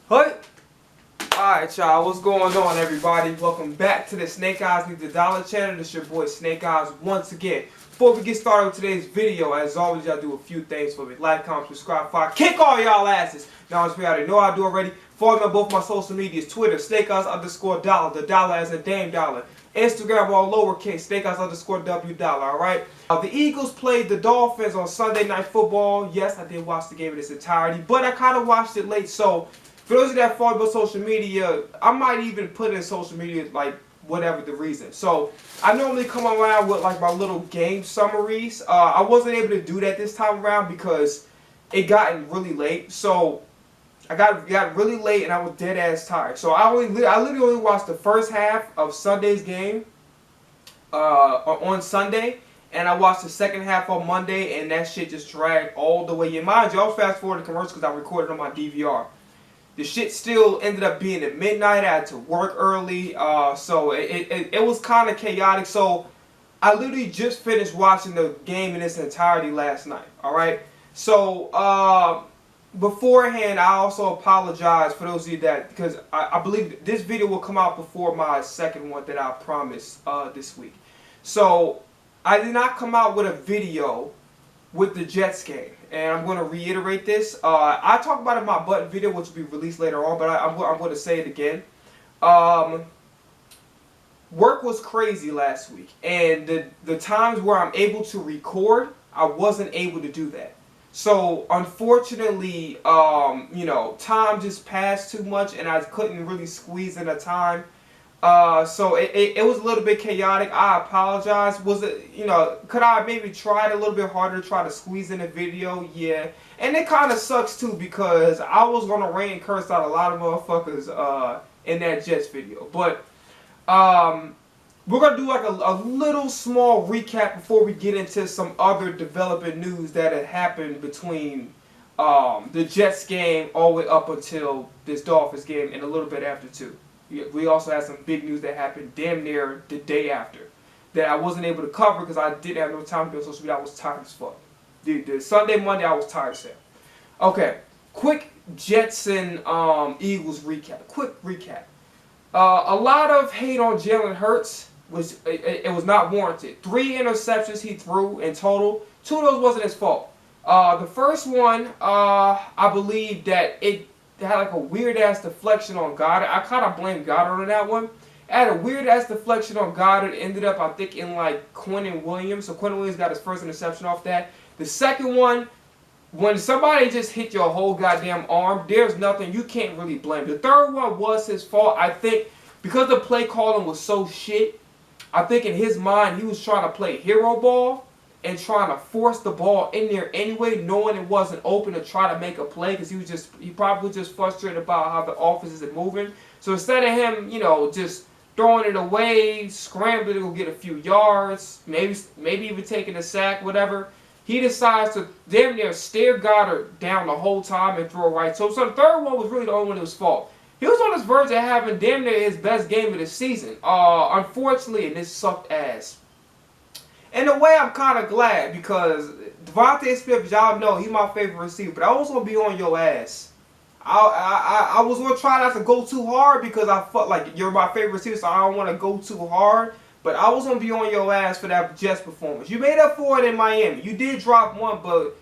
Hey! Alright y'all, what's going on everybody? Welcome back to the Snake Eyes Need the Dollar channel. This is your boy Snake Eyes once again. Before we get started with today's video, as always, y'all do a few things for me. Like, comment, subscribe, fire, kick all y'all asses. Now, as we already know I do already. Follow me on both my social medias, Twitter, SnakeEyes_dollar, the dollar as a damn dollar. Instagram all lowercase, SnakeEyes_W dollar, alright? The Eagles played the Dolphins on Sunday Night Football. Yes, I did watch the game in its entirety, but I kind of watched it late, so for those of you that follow me on social media, I might even put in social media, like, whatever the reason. So, I normally come around with, like, my little game summaries. I wasn't able to do that this time around because it got really late. So, I got really late and I was dead ass tired. So, I literally only watched the first half of Sunday's game on Sunday. And I watched the second half on Monday, and that shit just dragged all the way in. Mind you, I was fast forwarding the commercials because I recorded on my DVR. The shit still ended up being at midnight. I had to work early, so it was kind of chaotic. So I literally just finished watching the game in its entirety last night. All right. So beforehand, I also apologize for those of you that, because I believe this video will come out before my second one that I promised this week. So I did not come out with a video with the Jets game, and I'm going to reiterate this. I talked about it in my button video, which will be released later on, but I'm going to say it again. Work was crazy last week, and the times where I'm able to record, I wasn't able to do that. So unfortunately, you know, time just passed too much, and I couldn't really squeeze in a time. So it was a little bit chaotic. I apologize. Was it, you know, could I maybe try it a little bit harder to try to squeeze in a video? Yeah. And it kind of sucks too because I was going to rain curse out a lot of motherfuckers in that Jets video. But we're going to do like a little small recap before we get into some other developing news that had happened between the Jets game all the way up until this Dolphins game and a little bit after too. We also had some big news that happened damn near the day after that I wasn't able to cover because I didn't have no time to be on social media. I was tired as fuck. The Sunday, Monday, I was tired as hell. Okay, quick Jets and Eagles recap. Quick recap. A lot of hate on Jalen Hurts. It was not warranted. 3 interceptions he threw in total. 2 of those wasn't his fault. The first one, I believe that it had like a weird ass deflection on Goddard. I kind of blame Goddard on that one. It had a weird ass deflection on Goddard. Ended up, I think, in like Quentin Williams. So Quentin Williams got his first interception off that. The second one, when somebody just hit your whole goddamn arm, there's nothing, you can't really blame. The third one was his fault. I think because the play calling was so shit, I think in his mind he was trying to play hero ball and trying to force the ball in there anyway, knowing it wasn't open to try to make a play because he probably was just frustrated about how the offense isn't moving. So instead of him, you know, just throwing it away, scrambling to go get a few yards, maybe even taking a sack, whatever, he decides to damn near stare Goddard down the whole time and throw right. So the third one was really the only one that was fault. He was on his verge of having damn near his best game of the season. Unfortunately, and this sucked ass. In a way, I'm kind of glad because Devontae Smith, y'all know, he's my favorite receiver. But I was going to be on your ass. I was going to try not to go too hard because I felt like you're my favorite receiver, so I don't want to go too hard. But I was going to be on your ass for that Jets performance. You made up for it in Miami. You did drop one, but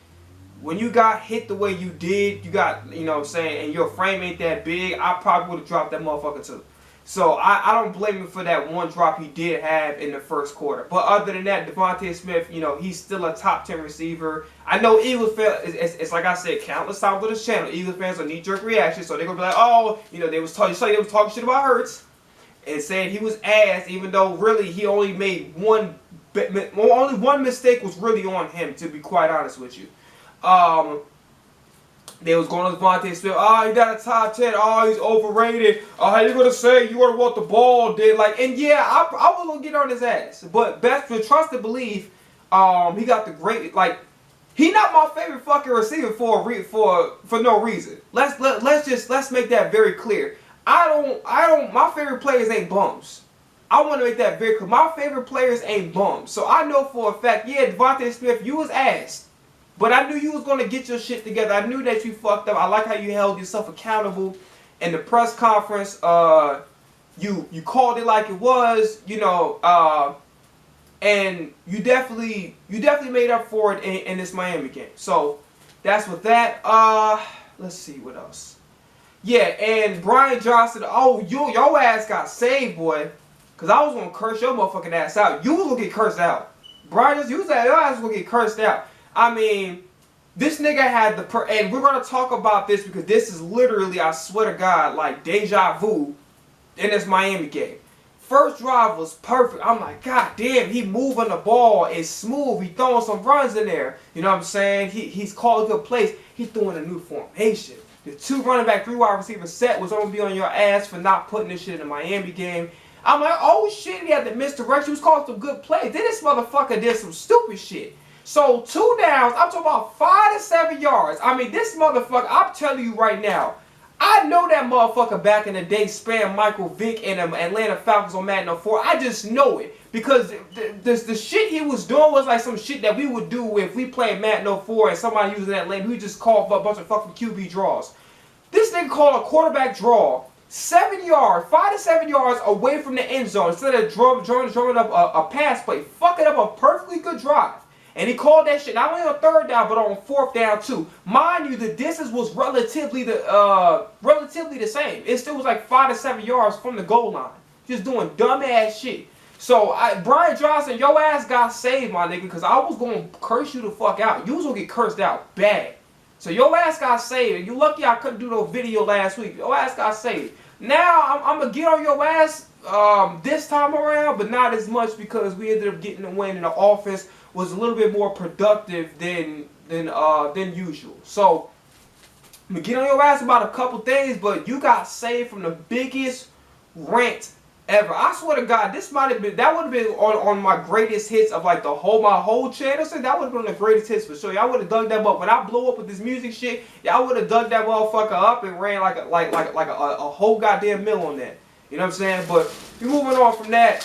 when you got hit the way you did, you got, you know what I'm saying, and your frame ain't that big, I probably would have dropped that motherfucker too. So, I don't blame him for that one drop he did have in the first quarter. But other than that, Devontae Smith, you know, he's still a top 10 receiver. I know Eagles fans, it's like I said, countless times on this channel, Eagles fans are knee-jerk reactions. So, they're going to be like, oh, you know, they was talking shit about Hurts and saying he was ass, even though really he only made only one mistake was really on him, to be quite honest with you. They was going to Devontae Smith. Oh, he got a top 10. Oh, he's overrated. How you gonna say you want the ball? Did like, and yeah, I was gonna get on his ass. But best for trust and believe, he got the great, like, he not my favorite fucking receiver for no reason. Let's make that very clear. My favorite players ain't bums. I want to make that very clear. My favorite players ain't bums. So I know for a fact, yeah, Devontae Smith, you was ass. But I knew you was going to get your shit together. I knew that you fucked up. I like how you held yourself accountable. in the press conference, you called it like it was, you know, and you definitely made up for it in this Miami game. So that's with that. Let's see what else. Yeah, and Brian Johnson. Oh, your ass got saved, boy. Cause I was gonna curse your motherfucking ass out. You was gonna get cursed out. Brian, just use that. Your ass was gonna get cursed out. I mean, this nigga had and we're gonna talk about this because this is literally, I swear to God, like deja vu in this Miami game. First drive was perfect. I'm like, God damn, he moving the ball. It's smooth. He throwing some runs in there. You know what I'm saying? He's calling good plays. He's throwing a new formation. The 2 running back, 3 wide receiver set was gonna be on your ass for not putting this shit in the Miami game. I'm like, oh shit, he had the misdirection. He was calling some good plays. Then this motherfucker did some stupid shit. So 2 downs, I'm talking about 5 to 7 yards. I mean, this motherfucker, I'm telling you right now, I know that motherfucker back in the day spammed Michael Vick and Atlanta Falcons on Madden 04. I just know it. Because the shit he was doing was like some shit that we would do if we played Madden 04 and somebody using that lane. We just called a bunch of fucking QB draws. This nigga called a quarterback draw 7 yards, 5 to 7 yards away from the end zone instead of drumming up a pass play, fucking up a perfectly good drive. And he called that shit not only on 3rd down, but on 4th down too. Mind you, the distance was relatively the same. It still was like 5 to 7 yards from the goal line. Just doing dumbass shit. So Brian Johnson, your ass got saved, my nigga, because I was gonna curse you the fuck out. You was gonna get cursed out bad. So your ass got saved. And you lucky I couldn't do no video last week. Your ass got saved. Now I'm gonna get on your ass this time around, but not as much because we ended up getting the win and the offense was a little bit more productive than usual. So I'm gonna get on your ass about a couple things, but you got saved from the biggest rant ever. I swear to God, this might have been, that would have been on my greatest hits of like my whole channel. So that would have been the greatest hits for sure. Y'all would have dug that up. When I blew up with this music shit, y'all would have dug that motherfucker up and ran like a whole goddamn mill on that. You know what I'm saying? But we're moving on from that.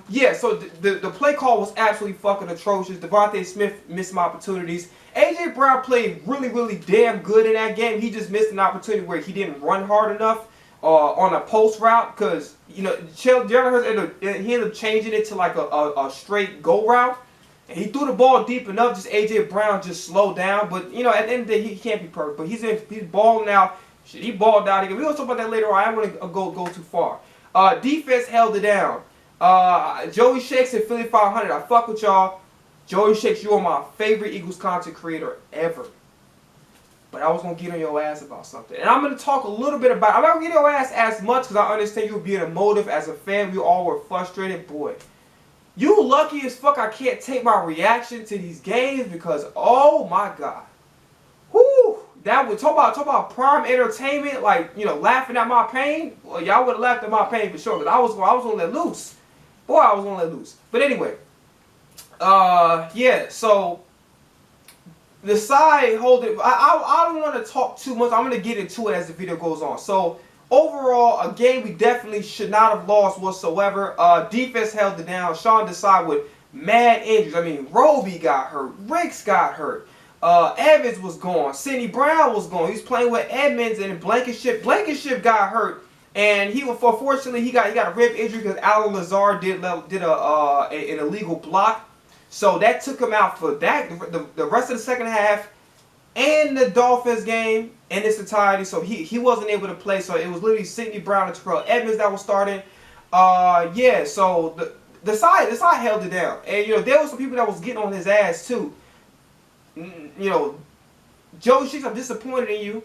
Yeah, so the play call was absolutely fucking atrocious. Devontae Smith missed some opportunities. AJ Brown played really damn good in that game. He just missed an opportunity where he didn't run hard enough on a post route because, you know, Jalen Hurts he ended up changing it to like a straight go route. And he threw the ball deep enough, just AJ Brown just slowed down. But, you know, at the end of the day, he can't be perfect. But he's balling out. Shit, he balled out again. We're going to talk about that later on. I don't want to go too far. Defense held it down. Joey Shakes and Philly 500. I fuck with y'all. Joey Shakes, you are my favorite Eagles content creator ever. But I was going to get on your ass about something. And I'm going to talk a little bit about it. I'm not going to get on your ass as much because I understand you being emotive as a fan. We all were frustrated. Boy, you lucky as fuck I can't take my reaction to these games because, oh my God. Whoo! That would talk about prime entertainment, like, you know, laughing at my pain. Well, y'all would have laughed at my pain for sure, because I was gonna let loose. Boy, I was gonna let loose. But anyway, yeah. So the side holding, I don't want to talk too much. I'm gonna get into it as the video goes on. So overall, a game we definitely should not have lost whatsoever. Defense held it down. Sean Desai with mad injuries. I mean, Roby got hurt. Ricks got hurt. Evans was gone. Sidney Brown was gone. He's playing with Edmonds and Blankenship. Blankenship got hurt, and unfortunately he got a rib injury because Alan Lazard did an illegal block, so that took him out for the rest of the second half and the Dolphins game in its entirety. So he wasn't able to play. So it was literally Sidney Brown and Terrell Edmonds that was starting. Yeah. So the side held it down, and you know there was some people that was getting on his ass too. You know, Joe Shakes, I'm disappointed in you.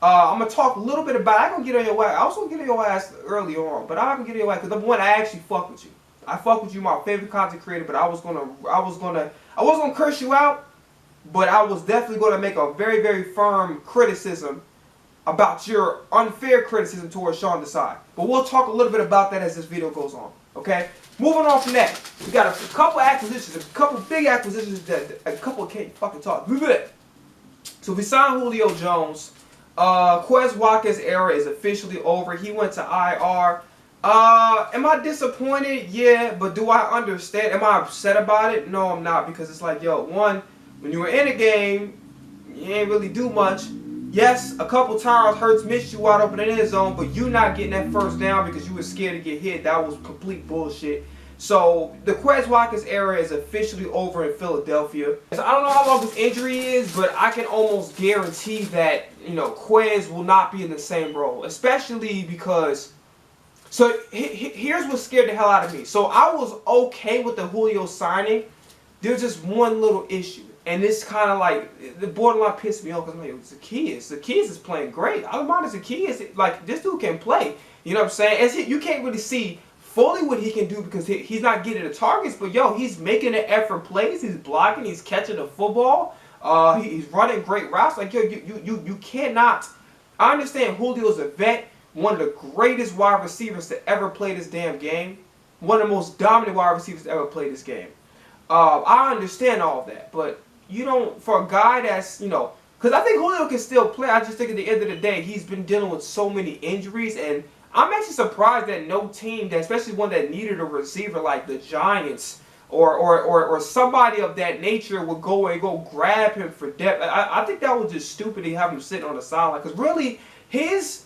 I'm going to talk a little bit about it. I'm going to get on your ass. I was going to get on your ass earlier on, but I'm going to get on your ass because number one, I actually fuck with you. I fuck with you, my favorite content creator, but I wasn't going to curse you out, but I was definitely going to make a very firm criticism about your unfair criticism towards Sean Desai. But we'll talk a little bit about that as this video goes on. Okay? Moving on from that, we got a couple acquisitions, a couple big acquisitions that a couple can't fucking talk. So we signed Julio Jones. Quez Watkins' era is officially over. He went to IR. Am I disappointed? Yeah, but do I understand? Am I upset about it? No, I'm not, because it's like, yo, one, when you were in a game, you ain't really do much. Yes, a couple times Hurts missed you wide open in his zone, but you not getting that first down because you were scared to get hit. That was complete bullshit. So the Quez Watkins era is officially over in Philadelphia. So I don't know how long this injury is, but I can almost guarantee that, you know, Quez will not be in the same role, especially because. So here's what scared the hell out of me. So I was okay with the Julio signing. There's just one little issue. And this kind of like, the borderline pissed me off because I'm like, Zaccheaus is playing great. I don't mind Zaccheaus. Like, this dude can play. You know what I'm saying? You can't really see fully what he can do because he's not getting the targets. But, yo, he's making an effort plays. He's blocking. He's catching the football. He's running great routes. Like, yo, you cannot. I understand Julio's a vet. One of the greatest wide receivers to ever play this damn game. One of the most dominant wide receivers to ever play this game. I understand all of that. But you don't, for a guy that's, you know, because I think Julio can still play. I just think at the end of the day, he's been dealing with so many injuries. And I'm actually surprised that no team, that especially one that needed a receiver like the Giants or somebody of that nature would go grab him for depth. I think that was just stupid to have him sitting on the sideline. Because really, his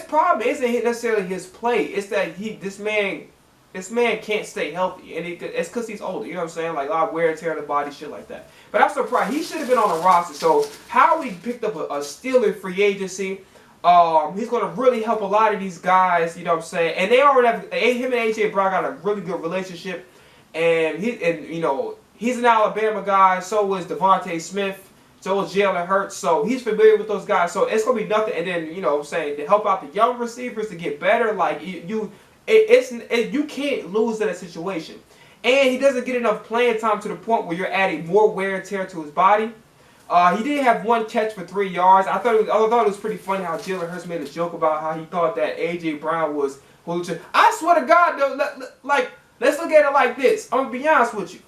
problem isn't necessarily his play. It's that this man can't stay healthy, and it's because he's older. You know what I'm saying? Like, a lot of wear and tear on the body, shit like that. But I'm surprised. He should have been on the roster. So Howie picked up a steal in free agency. He's going to really help a lot of these guys. You know what I'm saying? And they already have him and AJ Brown got a really good relationship. And you know, he's an Alabama guy. So is Devontae Smith. So is Jalen Hurts. So he's familiar with those guys. So it's going to be nothing. And then, you know what I'm saying, to help out the young receivers to get better. Like, you can't lose in a situation. And he doesn't get enough playing time to the point where you're adding more wear and tear to his body. He did have one catch for 3 yards. I thought it was pretty funny how Jalen Hurts made a joke about how he thought that A.J. Brown was Julio. I swear to God, though, let's look at it like this. I'm going to be honest with you.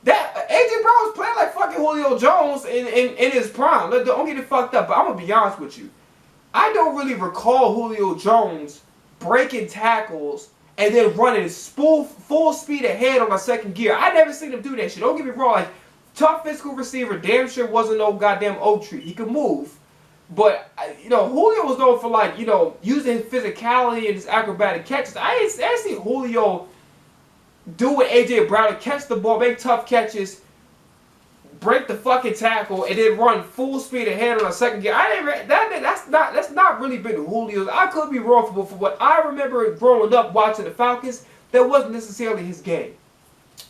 That A.J. Brown was playing like fucking Julio Jones in his prime. Don't get it fucked up, but I'm going to be honest with you. I don't really recall Julio Jones breaking tackles and then running full speed ahead on a second gear. I never seen him do that shit. Don't get me wrong. Like, tough physical receiver, damn sure wasn't no goddamn oak tree. He could move. But, you know, Julio was known for, like, you know, using his physicality and his acrobatic catches. I ain't seen Julio do what A.J. Brown to catch the ball, make tough catches, break the fucking tackle, and then run full speed ahead on a second gear. That's not really been Julio's. I could be wrong for what I remember growing up watching the Falcons. That wasn't necessarily his game.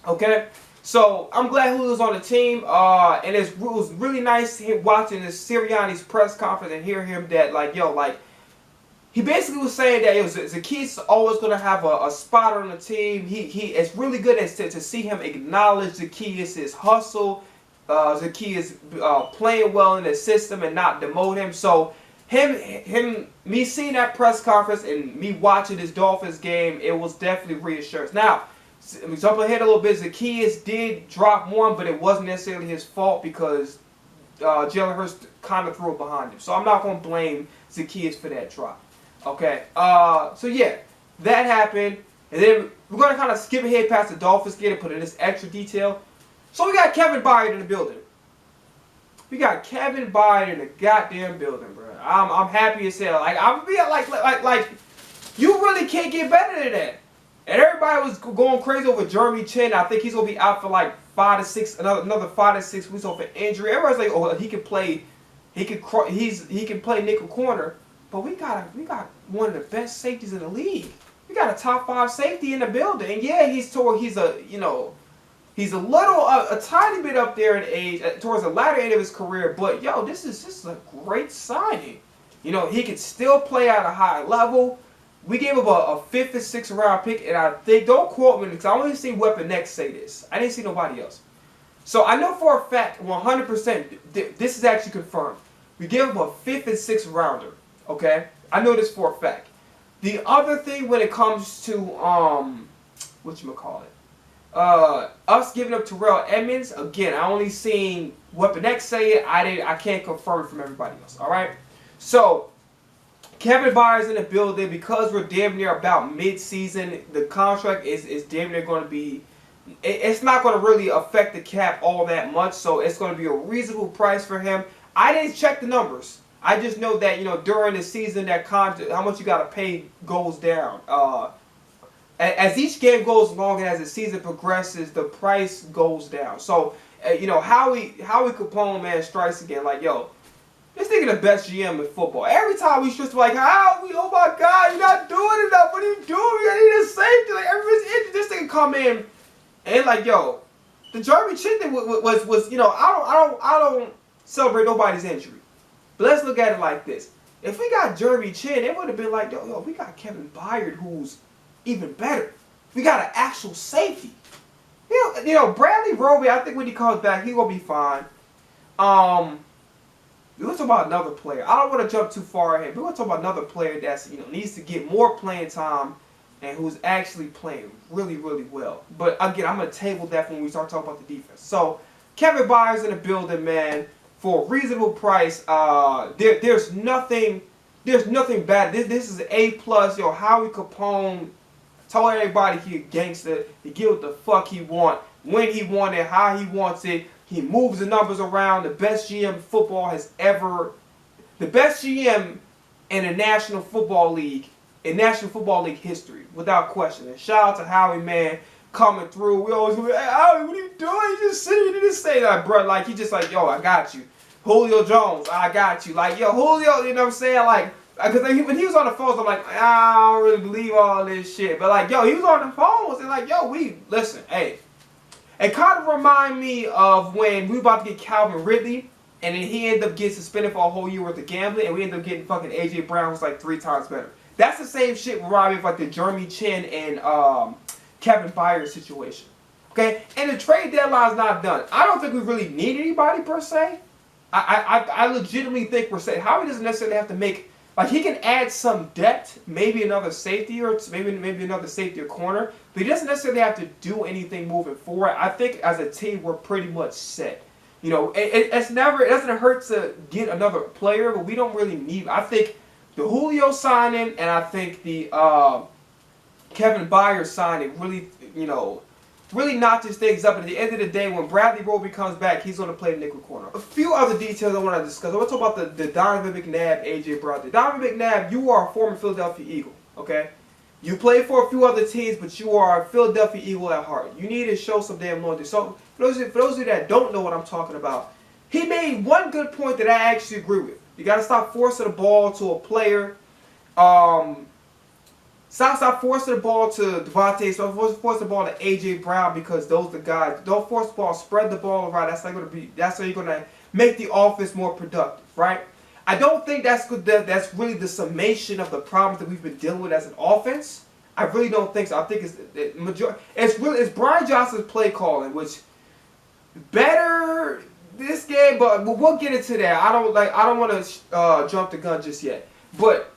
Okay, so I'm glad Julio's on the team. And it was really nice watching this Sirianni's press conference and hear him that, like, yo, like, he basically was saying that Zaccheaus is always going to have a spot on the team. It's really good to see him acknowledge Zaccheaus' hustle. Zaccheaus playing well in the system and not demote him. So me seeing that press conference and me watching this Dolphins game, it was definitely reassurance. Now, let me jump ahead a little bit. Zaccheaus did drop one, but it wasn't necessarily his fault because Jalen Hurts kind of threw it behind him. So I'm not going to blame Zaccheaus for that drop. Okay, so yeah, that happened. And then we're going to kind of skip ahead past the Dolphins game and put in this extra detail. So we got Kevin Byard in the building. We got Kevin Byard in the goddamn building, bro. I'm happy as hell. Like, I'm being like, you really can't get better than that. And everybody was going crazy over Jeremy Chin. I think he's gonna be out for like 5 to 6, another 5 to 6 weeks off an injury. Everybody's like, oh, he can play, he can play nickel corner. But we got one of the best safeties in the league. We got a top 5 safety in the building. And yeah, he's a tiny bit up there in age, towards the latter end of his career. But yo, this is a great signing. You know, he can still play at a high level. We gave him a 5th and 6th round pick, and I think, don't quote me because I only seen Weapon X say this. I didn't see nobody else. So I know for a fact, 100%, this is actually confirmed. We gave him a 5th and 6th rounder. Okay, I know this for a fact. The other thing when it comes to us giving up Terrell Edmonds, again, I only seen Weapon X say it. I can't confirm it from everybody else. All right, so Kevin Byard's in the building because we're damn near about mid-season. The contract is damn near going to be. It's not going to really affect the cap all that much, so it's going to be a reasonable price for him. I didn't check the numbers. I just know that, you know, during the season, that how much you got to pay goes down. As each game goes along and as the season progresses, the price goes down. So, you know, Howie Capone, man, strikes again. Like, yo, this nigga the best GM in football. Every time we just like, Howie, oh my God, you're not doing enough. What are you doing? You need a safety. Like, everybody's injured. This nigga come in and like, yo, the Jeremy Chin thing was, you know, I don't celebrate nobody's injury. But let's look at it like this. If we got Jeremy Chin, it would have been like, yo, we got Kevin Byard, who's even better. We got an actual safety. You know, Bradley Roby, I think when he comes back, he gonna be fine. We're gonna talk about another player. I don't want to jump too far ahead. We're gonna talk about another player that's, you know, needs to get more playing time and who's actually playing really, really well. But again, I'm gonna table that when we start talking about the defense. So Kevin Byard's in the building, man, for a reasonable price. There's nothing bad. This is an A+. Yo, Howie Capone told everybody he a gangster. He get what the fuck he want, when he want it, how he wants it. He moves the numbers around. The best GM football has ever, the best GM in the National Football League, in National Football League history, without question. And shout out to Howie, man, coming through. We always, hey, Howie, what are you doing? You just sitting, you didn't say that, bro. Like, he just like, yo, I got you. Julio Jones, I got you. Like, yo, Julio, you know what I'm saying? Like, because when he was on the phone, I'm like, I don't really believe all this shit. But like, yo, he was on the phone and like, yo, listen, hey. It kind of remind me of when we were about to get Calvin Ridley, and then he ended up getting suspended for a whole year worth of gambling, and we ended up getting fucking A.J. Brown, who's like 3 times better. That's the same shit remind me of like the Jeremy Chin and Kevin Byard situation. Okay? And the trade deadline's not done. I don't think we really need anybody per se. I legitimately think we're set. Howie doesn't necessarily have to make, like, he can add some depth, maybe another safety or maybe another safety or corner, but he doesn't necessarily have to do anything moving forward. I think as a team we're pretty much set. You know, it doesn't hurt to get another player, but we don't really need. I think the Julio signing and I think the Kevin Byard signing really, you know, really knocked his things up. And at the end of the day, when Bradley Roby comes back, he's going to play nickel corner. A few other details I want to discuss. I want to talk about the Donovan McNabb, A.J. Brown. Donovan McNabb, you are a former Philadelphia Eagle, okay? You played for a few other teams, but you are a Philadelphia Eagle at heart. You need to show some damn loyalty. So, for those of you that don't know what I'm talking about, he made one good point that I actually agree with. You got to stop forcing the ball to a player. Stop forcing the ball to Devontae. Stop forcing the ball to A.J. Brown, because those are the guys. Don't force the ball. Spread the ball around. That's how you're gonna make the offense more productive, right? I don't think that's good. That's really the summation of the problems that we've been dealing with as an offense. I really don't think so. I think it's Brian Johnson's play calling, which better this game, but we'll get into that. I don't want to jump the gun just yet, but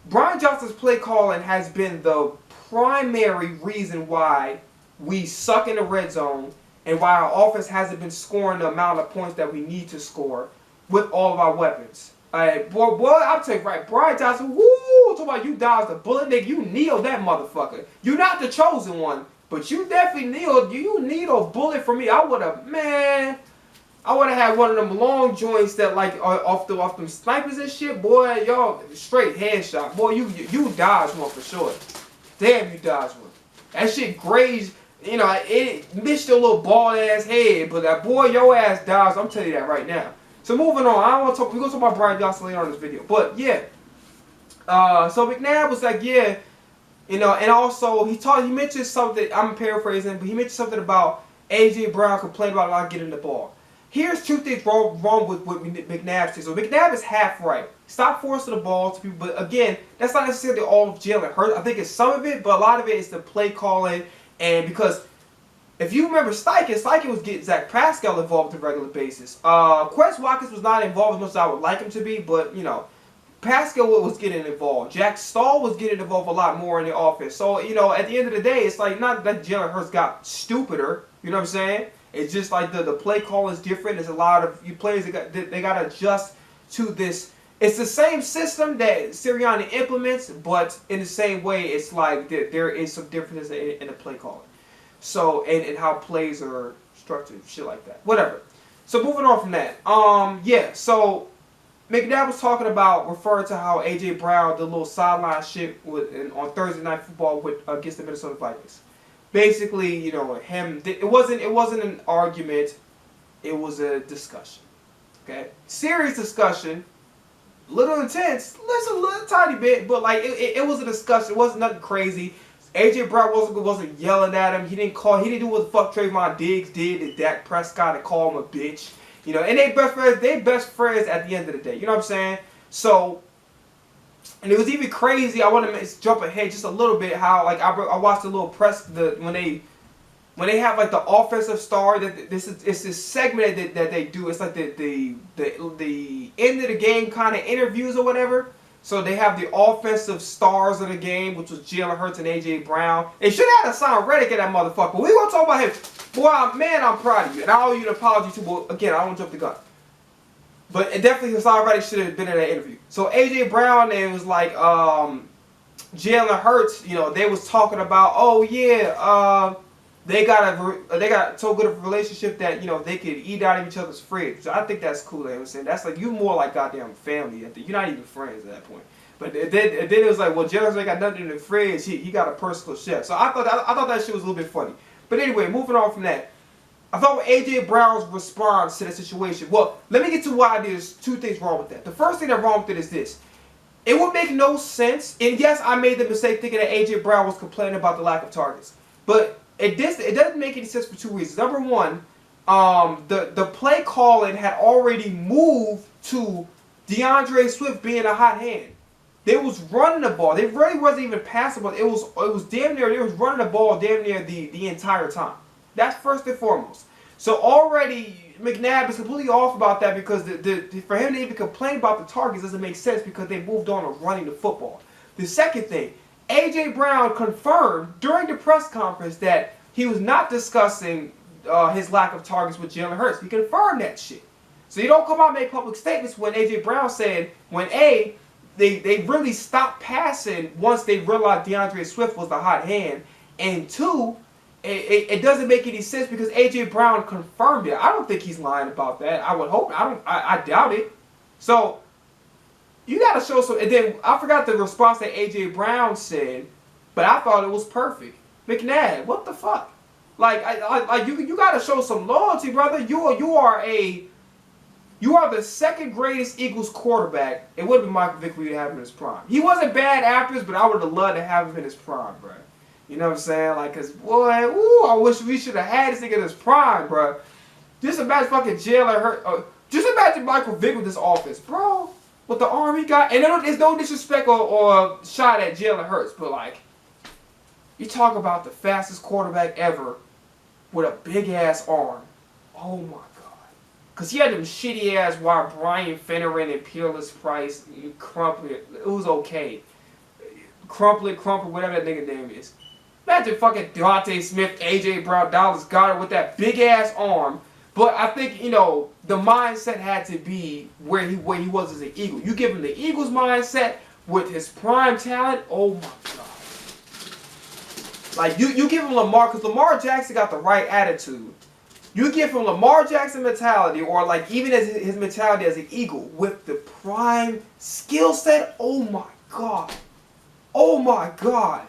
Brian Johnson's play calling has been the primary reason why we suck in the red zone and why our offense hasn't been scoring the amount of points that we need to score with all of our weapons. Boy, I'll tell you right, Brian Johnson, woo, talk about you dodged the bullet, nigga, you kneeled that motherfucker. You're not the chosen one, but you definitely kneeled, you need a bullet from me. I would have had one of them long joints that like off them snipers and shit, boy, y'all straight headshot. Boy, you dodged one for sure. Damn, you dodged one. That shit grazed, you know, it missed your little bald ass head, but that boy, your ass dodged. I'm telling you that right now. So moving on, I don't want to talk. We're gonna talk about Brian Johnson later on in this video, but yeah. So McNabb was like, yeah, you know, and also he mentioned something. I'm paraphrasing, but he mentioned something about A.J. Brown complaining about not getting the ball. Here's two things wrong with McNabb says. So McNabb is half right. Stop forcing the ball to people. But again, that's not necessarily all of Jalen Hurts. I think it's some of it, but a lot of it is the play calling. And because if you remember Steichen was getting Zach Pascal involved on a regular basis. Quez Watkins was not involved as much as I would like him to be, but you know, Pascal was getting involved. Jack Stahl was getting involved a lot more in the offense. So, you know, at the end of the day, it's like not that Jalen Hurts got stupider. You know what I'm saying? It's just like the play call is different. There's a lot of players they got to adjust to this. It's the same system that Sirianni implements, but in the same way, it's like there is some differences in the play calling. So, and how plays are structured, shit like that. Whatever. So moving on from that. Yeah, so McNabb was talking about referring to how AJ Brown did a little sideline shit on Thursday Night Football against the Minnesota Vikings. Basically, you know, it wasn't an argument, it was a discussion. Okay, serious discussion, little intense, just a little tiny bit, but like it was a discussion. It wasn't nothing crazy. AJ Brown wasn't yelling at him. He didn't do what the fuck Trayvon Diggs did to Dak Prescott and call him a bitch. You know, and they best friends at the end of the day. You know what I'm saying? So, and it was even crazy. I want to jump ahead just a little bit. How like I watched the little press when they have like the offensive star. It's this segment that they do. It's like the end of the game kind of interviews or whatever. So they have the offensive stars of the game, which was Jalen Hurts and AJ Brown. They should have had a Hassan Reddick in that motherfucker. But we gonna talk about him. Boy, man, I'm proud of you, and I owe you an apology too. But again, I don't jump the gun. But it definitely Hassan Reddick should have been in that interview. So AJ Brown, it was like Jalen Hurts. You know, they was talking about, oh yeah, they got so good of a relationship that, you know, they could eat out of each other's fridge. So I think that's cool. You know what I'm saying? That's like, you more like goddamn family. You're not even friends at that point. But then it was like, well, Jalen ain't got nothing in the fridge. He got a personal chef. So I thought that shit was a little bit funny. But anyway, moving on from that. I thought with AJ Brown's response to the situation. Well, let me get to why there's two things wrong with that. The first thing that's wrong with it is this. It would make no sense. And yes, I made the mistake thinking that AJ Brown was complaining about the lack of targets. But it doesn't make any sense for two reasons. Number one, the play calling had already moved to DeAndre Swift being a hot hand. They was running the ball. They really wasn't even passing the ball. It was damn near, they was running the ball damn near the entire time. That's first and foremost. So already McNabb is completely off about that, because for him to even complain about the targets doesn't make sense, because they moved on to running the football. The second thing, AJ Brown confirmed during the press conference that he was not discussing his lack of targets with Jalen Hurts. He confirmed that shit. So you don't come out and make public statements when AJ Brown said when they really stopped passing once they realized DeAndre Swift was the hot hand, and two, it doesn't make any sense because AJ Brown confirmed it. I don't think he's lying about that. I would hope. I doubt it. So you got to show some. And then I forgot the response that AJ Brown said, but I thought it was perfect. McNabb, what the fuck? Like you got to show some loyalty, brother. You are the second greatest Eagles quarterback. It would have been Michael Vick to have him in his prime. He wasn't bad afterwards, but I would have loved to have him in his prime, bro. You know what I'm saying? Like, cause boy, ooh, I wish we should have had this nigga in his prime, bro. Just imagine fucking Jalen Hurts. Just imagine Michael Vick with this offense, bro. With the arm he got, and there's no disrespect or shot at Jalen Hurts, but like, you talk about the fastest quarterback ever with a big ass arm. Oh my god. Cause he had them shitty ass Brian Finneran and Peerless Price, Crumplet. It was okay. Crumplet, whatever that nigga name is. Imagine fucking Devontae Smith, AJ Brown, Dallas Goedert with that big ass arm. But I think, you know, the mindset had to be where he was as an Eagle. You give him the Eagles mindset with his prime talent. Oh my god. Like you give him Lamar, because Lamar Jackson got the right attitude. You give him Lamar Jackson mentality, or like even as his mentality as an Eagle with the prime skill set. Oh my god. Oh my god.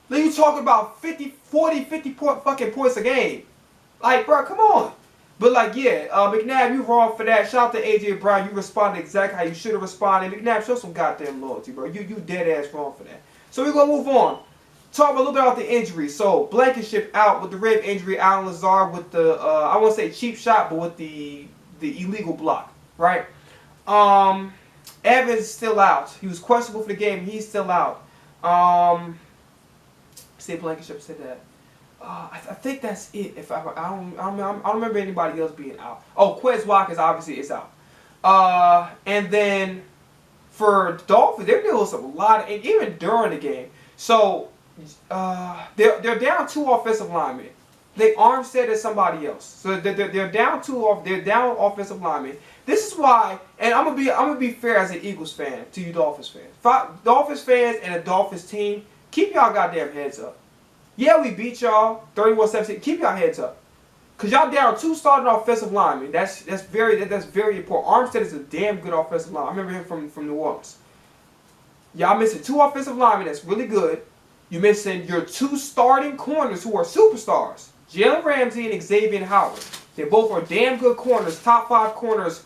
Then you talking about 50 fucking points a game. Like, bro, come on. But like, yeah, McNabb, you wrong for that. Shout out to AJ Brown. You responded exactly how you should have responded. McNabb, show some goddamn loyalty, bro. You dead ass wrong for that. So we're gonna move on. Talk a little bit about the injury. So Blankenship out with the rib injury. Alan Lazard with the I won't say cheap shot, but with the illegal block, right? Evans still out. He was questionable for the game. He's still out. Say Blankenship said that. I think that's it. If I don't remember anybody else being out. Oh, Quez Watkins obviously is out. And then for Dolphins, they're dealing with a lot, and even during the game. So they're down 2 offensive linemen. They Armstead is somebody else. So they're down offensive linemen. This is why, and I'm gonna be fair as an Eagles fan to you Dolphins fans. Dolphins fans and a Dolphins team, keep y'all goddamn heads up. Yeah, we beat y'all 31-17. Keep y'all heads up. Cause y'all down 2 starting offensive linemen. That's very important. Armstead is a damn good offensive line. I remember him from New Orleans. Y'all missing 2 offensive linemen. That's really good. You missing your 2 starting corners who are superstars, Jalen Ramsey and Xavier Howard. They both are damn good corners, top 5 corners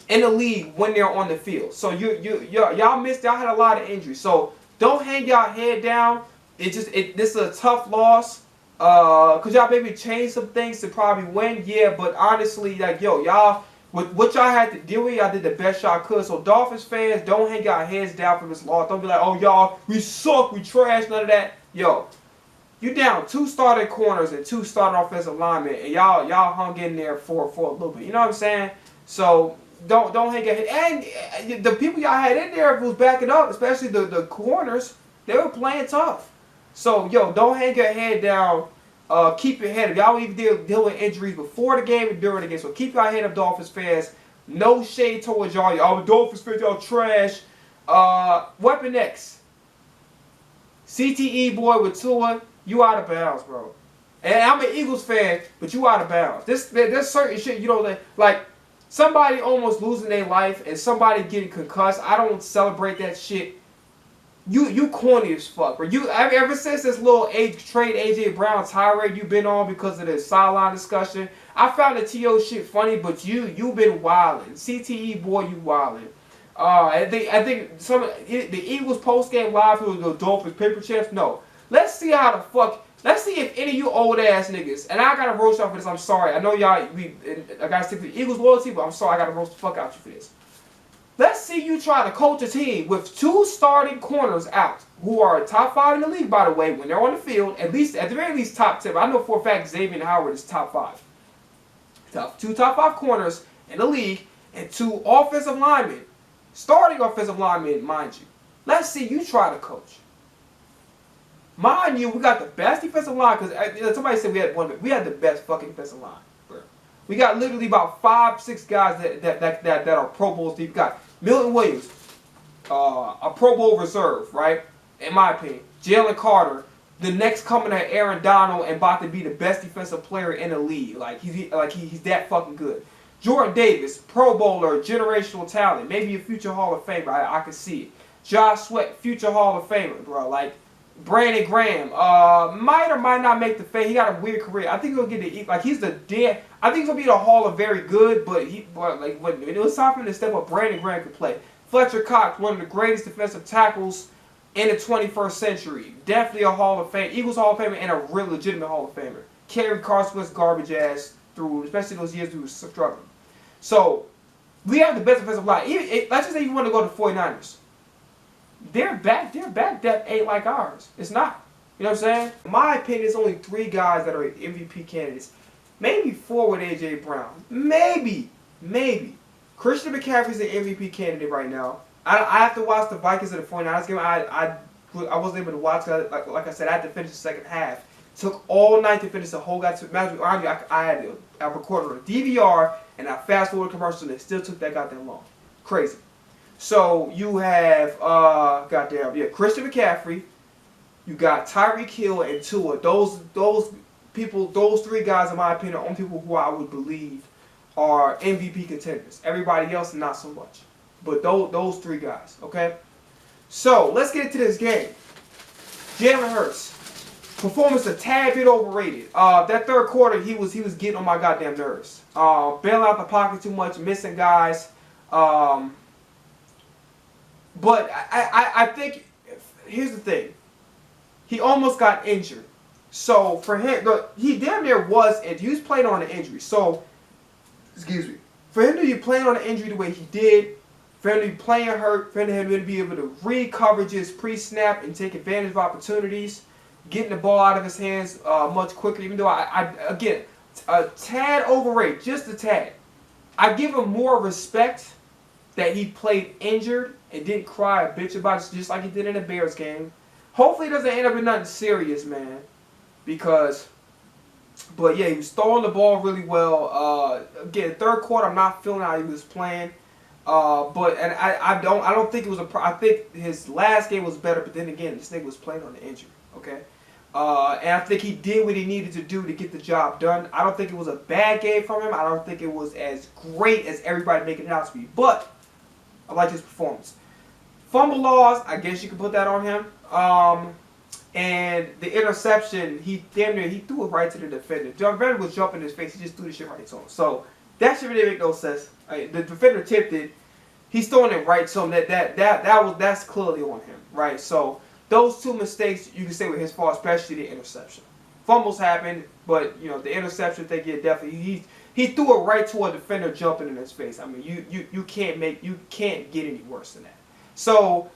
in the league when they're on the field. So y'all missed. Y'all had a lot of injuries. So don't hang y'all head down. This is a tough loss. Cause y'all maybe changed some things to probably win, yeah. But honestly, like y'all with what y'all had to deal with, y'all did the best y'all could. So Dolphins fans, don't hang y'all heads down for this loss. Don't be like, oh y'all, we suck, we trash, none of that. Yo, you down 2 starting corners and 2 starting offensive linemen, and y'all hung in there for a little bit. You know what I'm saying? So don't hang your head. And the people y'all had in there who was backing up, especially the corners, they were playing tough. So, yo, don't hang your head down. Keep your head up. Y'all even deal with injuries before the game and during the game. So keep your head up, Dolphins fans. No shade towards y'all. Y'all Dolphins fans, y'all trash. Weapon X. CTE boy with Tua, you out of bounds, bro. And I'm an Eagles fan, but you out of bounds. There's certain shit you don't like. Somebody almost losing their life and somebody getting concussed. I don't celebrate that shit. You corny as fuck, bro. Ever since this little trade AJ Brown tirade you've been on because of the sideline discussion, I found the TO shit funny, but you've been wilding. CTE boy, you wilding. I think the Eagles post game live for the Dolphins paper champs. No, let's see how the fuck. Let's see if any of you old ass niggas, and I gotta roast y'all for this. I'm sorry. I know y'all. I gotta stick to the Eagles loyalty, but I'm sorry. I gotta roast the fuck out you for this. Let's see you try to coach a team with 2 starting corners out, who are top 5 in the league, by the way, when they're on the field. At the very least, top 10. I know for a fact Xavier Howard is top 5. 2 top 5 corners in the league and 2 offensive linemen, starting offensive linemen, mind you. Let's see you try to coach. Mind you, we got the best defensive line because somebody said we had the best fucking defensive line. Bro. We got literally about 5-6 guys that are Pro Bowls deep. We got Milton Williams, a Pro Bowl reserve, right? In my opinion. Jalen Carter, the next coming of Aaron Donald and about to be the best defensive player in the league. He's that fucking good. Jordan Davis, Pro Bowler, generational talent, maybe a future Hall of Famer. I can see it. Josh Sweat, future Hall of Famer, bro. Like Brandon Graham, might or might not make the fade. He got a weird career. I think he'll get he's the dead. I think he's gonna be the Hall of Very Good, but when it was time for him to step up, Brandon Graham could play. Fletcher Cox, one of the greatest defensive tackles in the 21st century, definitely a Hall of Fame, Eagles Hall of Famer, and a real legitimate Hall of Famer. Carried Carson Wentz garbage ass through, especially those years he was struggling. So we have the best defensive line. Let's just say you want to go to 49ers. Their back depth ain't like ours. It's not. You know what I'm saying? In my opinion, there's only 3 guys that are MVP candidates. Maybe 4 with AJ Brown. Maybe. Christian McCaffrey's an MVP candidate right now. I have to watch the Vikings and the 49ers game. I wasn't able to watch. Like I said, I had to finish the second half. Took all night to finish the whole goddamn match. I recorded a DVR and I fast forward commercials and it still took that goddamn long. Crazy. So you have Christian McCaffrey, you got Tyreek Hill and Tua. Those people, those 3 guys, in my opinion, are only people who I would believe are MVP contenders. Everybody else, not so much. But those 3 guys, okay? So let's get into this game. Jalen Hurts, performance a tad bit overrated. That third quarter, he was getting on my goddamn nerves. Bailing out the pocket too much, missing guys. But I think, here's the thing. He almost got injured. So for him, he damn near was, and he was playing on an injury. So, excuse me. For him to be playing on an injury the way he did, for him to be playing hurt, for him to be able to read coverages pre-snap and take advantage of opportunities, getting the ball out of his hands much quicker, even though again, a tad overrated, just a tad. I give him more respect that he played injured and didn't cry a bitch about it, just like he did in the Bears game. Hopefully it doesn't end up in nothing serious, man. But yeah, he was throwing the ball really well. Again, third quarter, I'm not feeling how he was playing. I don't think it was I think his last game was better, but then again, this nigga was playing on the injury. Okay. And I think he did what he needed to do to get the job done. I don't think it was a bad game from him. I don't think it was as great as everybody making it out to be. But I like his performance. Fumble loss, I guess you could put that on him. And the interception, he threw it right to the defender. The defender was jumping in his face. He just threw the shit right to him. So that shit really make no sense. The defender tipped it. He's throwing it right to him. That's clearly on him, right? So those two mistakes you can say were his fault, especially the interception. Fumbles happen, but you know the interception thing, yeah, definitely he threw it right to a defender jumping in his face. I mean, you can't get any worse than that. So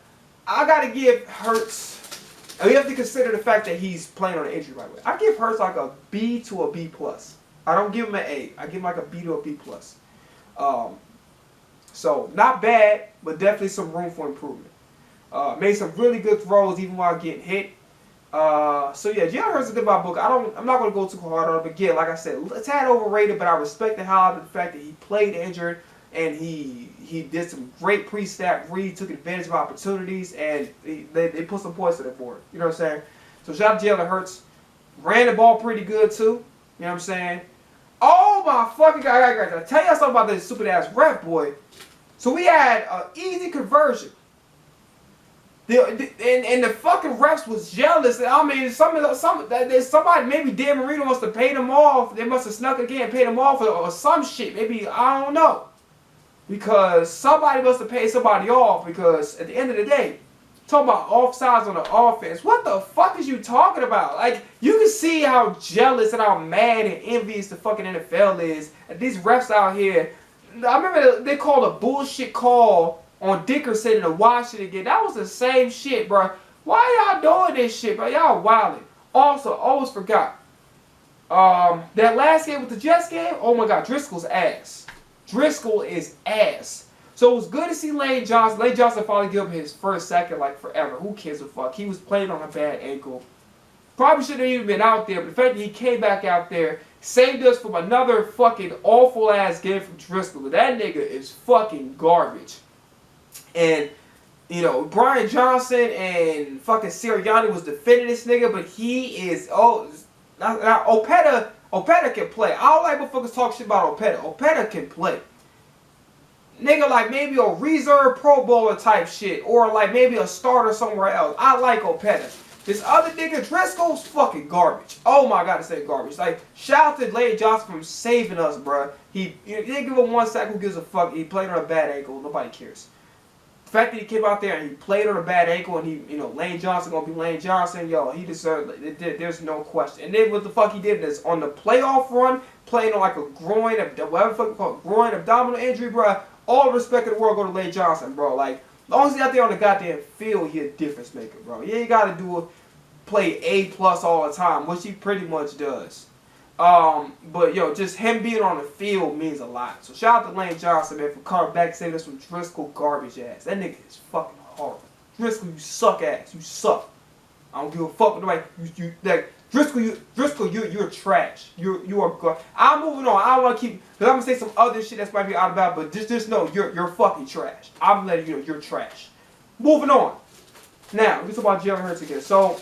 I gotta give Hurts. And we have to consider the fact that he's playing on an injury right away. I give Hurts like a B to a B plus. I don't give him an A. I give him like a B to a B plus. So not bad, but definitely some room for improvement. Made some really good throws even while getting hit. So yeah, Jalen Hurts is a good book. I'm not gonna go too hard on it, but again, like I said, it's had overrated, but I respect the hell out of the fact that he played injured and he did some great pre-snap read, took advantage of opportunities, and they put some points to the board. You know what I'm saying? So shout out to Jalen Hurts. Ran the ball pretty good too. You know what I'm saying? Oh my fucking God! I gotta tell you something about this stupid ass ref boy. So we had an easy conversion. And the fucking refs was jealous. I mean, somebody, maybe Dan Marino must have paid them off. They must have snuck again and paid them off or some shit. Maybe, I don't know. Because somebody must have paid somebody off, because at the end of the day, talking about offsides on the offense, what the fuck is you talking about? Like, you can see how jealous and how mad and envious the fucking NFL is. And these refs out here, I remember they called a bullshit call on Dickerson in the Washington game. That was the same shit, bro. Why y'all doing this shit, bro? Y'all wilding. Also, almost forgot. That last game with the Jets game, oh my God, Driscoll's ass. Driscoll is ass. So it was good to see Lane Johnson. Lane Johnson finally gave him his first sack in like forever. Who cares a fuck? He was playing on a bad ankle. Probably shouldn't have even been out there, but the fact that he came back out there saved us from another fucking awful ass game from Driscoll. That nigga is fucking garbage. And, you know, Brian Johnson and fucking Sirianni was defending this nigga, but he is, Opeta can play. I don't like motherfuckers talk shit about Opeta. Opeta can play. Nigga, like maybe a reserve Pro Bowler type shit, or like maybe a starter somewhere else. I like Opeta. This other nigga, Driscoll's fucking garbage. Oh my God, it's garbage. Like, shout out to Lane Johnson from saving us, bruh. He didn't give him 1 second. Who gives a fuck? He played on a bad ankle. Nobody cares. The fact that he came out there and he played on a bad ankle, and he, you know, Lane Johnson gonna be Lane Johnson, yo, he deserved it. There's no question. And then what the fuck he did is on the playoff run, playing on like a groin, whatever the fuck you call it, groin abdominal injury, bro. All respect in the world go to Lane Johnson, bro. Like, as long as he's out there on the goddamn field, he a difference maker, bro. You ain't gotta play A+ all the time, which he pretty much does. But yo, just him being on the field means a lot. So shout out to Lane Johnson, man, for coming back saying this from Driscoll garbage ass. That nigga is fucking horrible. Driscoll, you suck ass. You suck. I don't give a fuck with nobody. Driscoll, you're trash. You are garbage. I'm moving on. I don't want to keep, because I'm gonna say some other shit that's might be out about, but just know you're fucking trash. I'm letting you know you're trash. Moving on. Now, let's talk about Jalen Hurts again. So,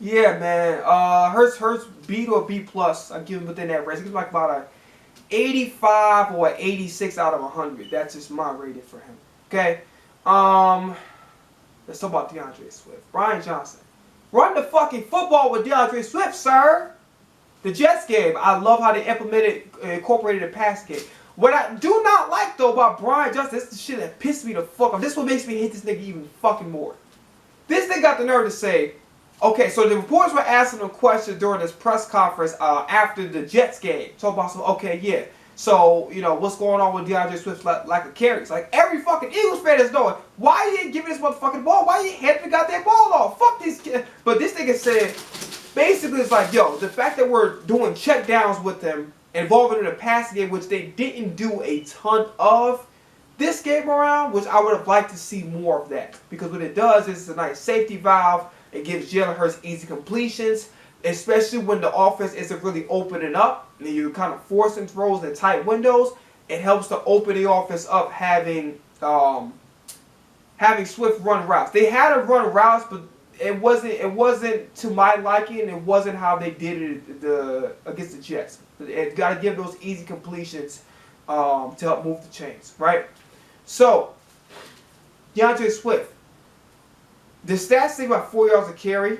yeah, man. Hurts B to a B+. I give him within that range. He gives like about a 85 or 86 out of 100. That's just my rating for him. Okay. Let's talk about DeAndre Swift. Brian Johnson. Run the fucking football with DeAndre Swift, sir. The Jets game, I love how they incorporated the pass game. What I do not like though about Brian Johnson, this is the shit that pissed me the fuck off. This is what makes me hate this nigga even fucking more. This nigga got the nerve to say, okay, so the reporters were asking him questions during this press conference after the Jets game. Talk about some, okay, yeah. So, you know, what's going on with DeAndre Swift's like a carries? Like, every fucking Eagles fan is knowing, why you ain't giving this motherfucking ball? Why you handing the goddamn ball off? Fuck these kids. But this nigga said, basically, it's like, yo, the fact that we're doing check downs with them, involving in a passing game, which they didn't do a ton of this game around, which I would have liked to see more of that. Because what it does is it's a nice safety valve. It gives Jalen Hurts easy completions, especially when the offense isn't really opening up and you're kind of forcing throws in tight windows. It helps to open the offense up having Swift run routes. They had to run routes, but it wasn't to my liking. It wasn't how they did it against the Jets. It got to give those easy completions to help move the chains, right? So DeAndre Swift, the stats say about 4 yards a carry.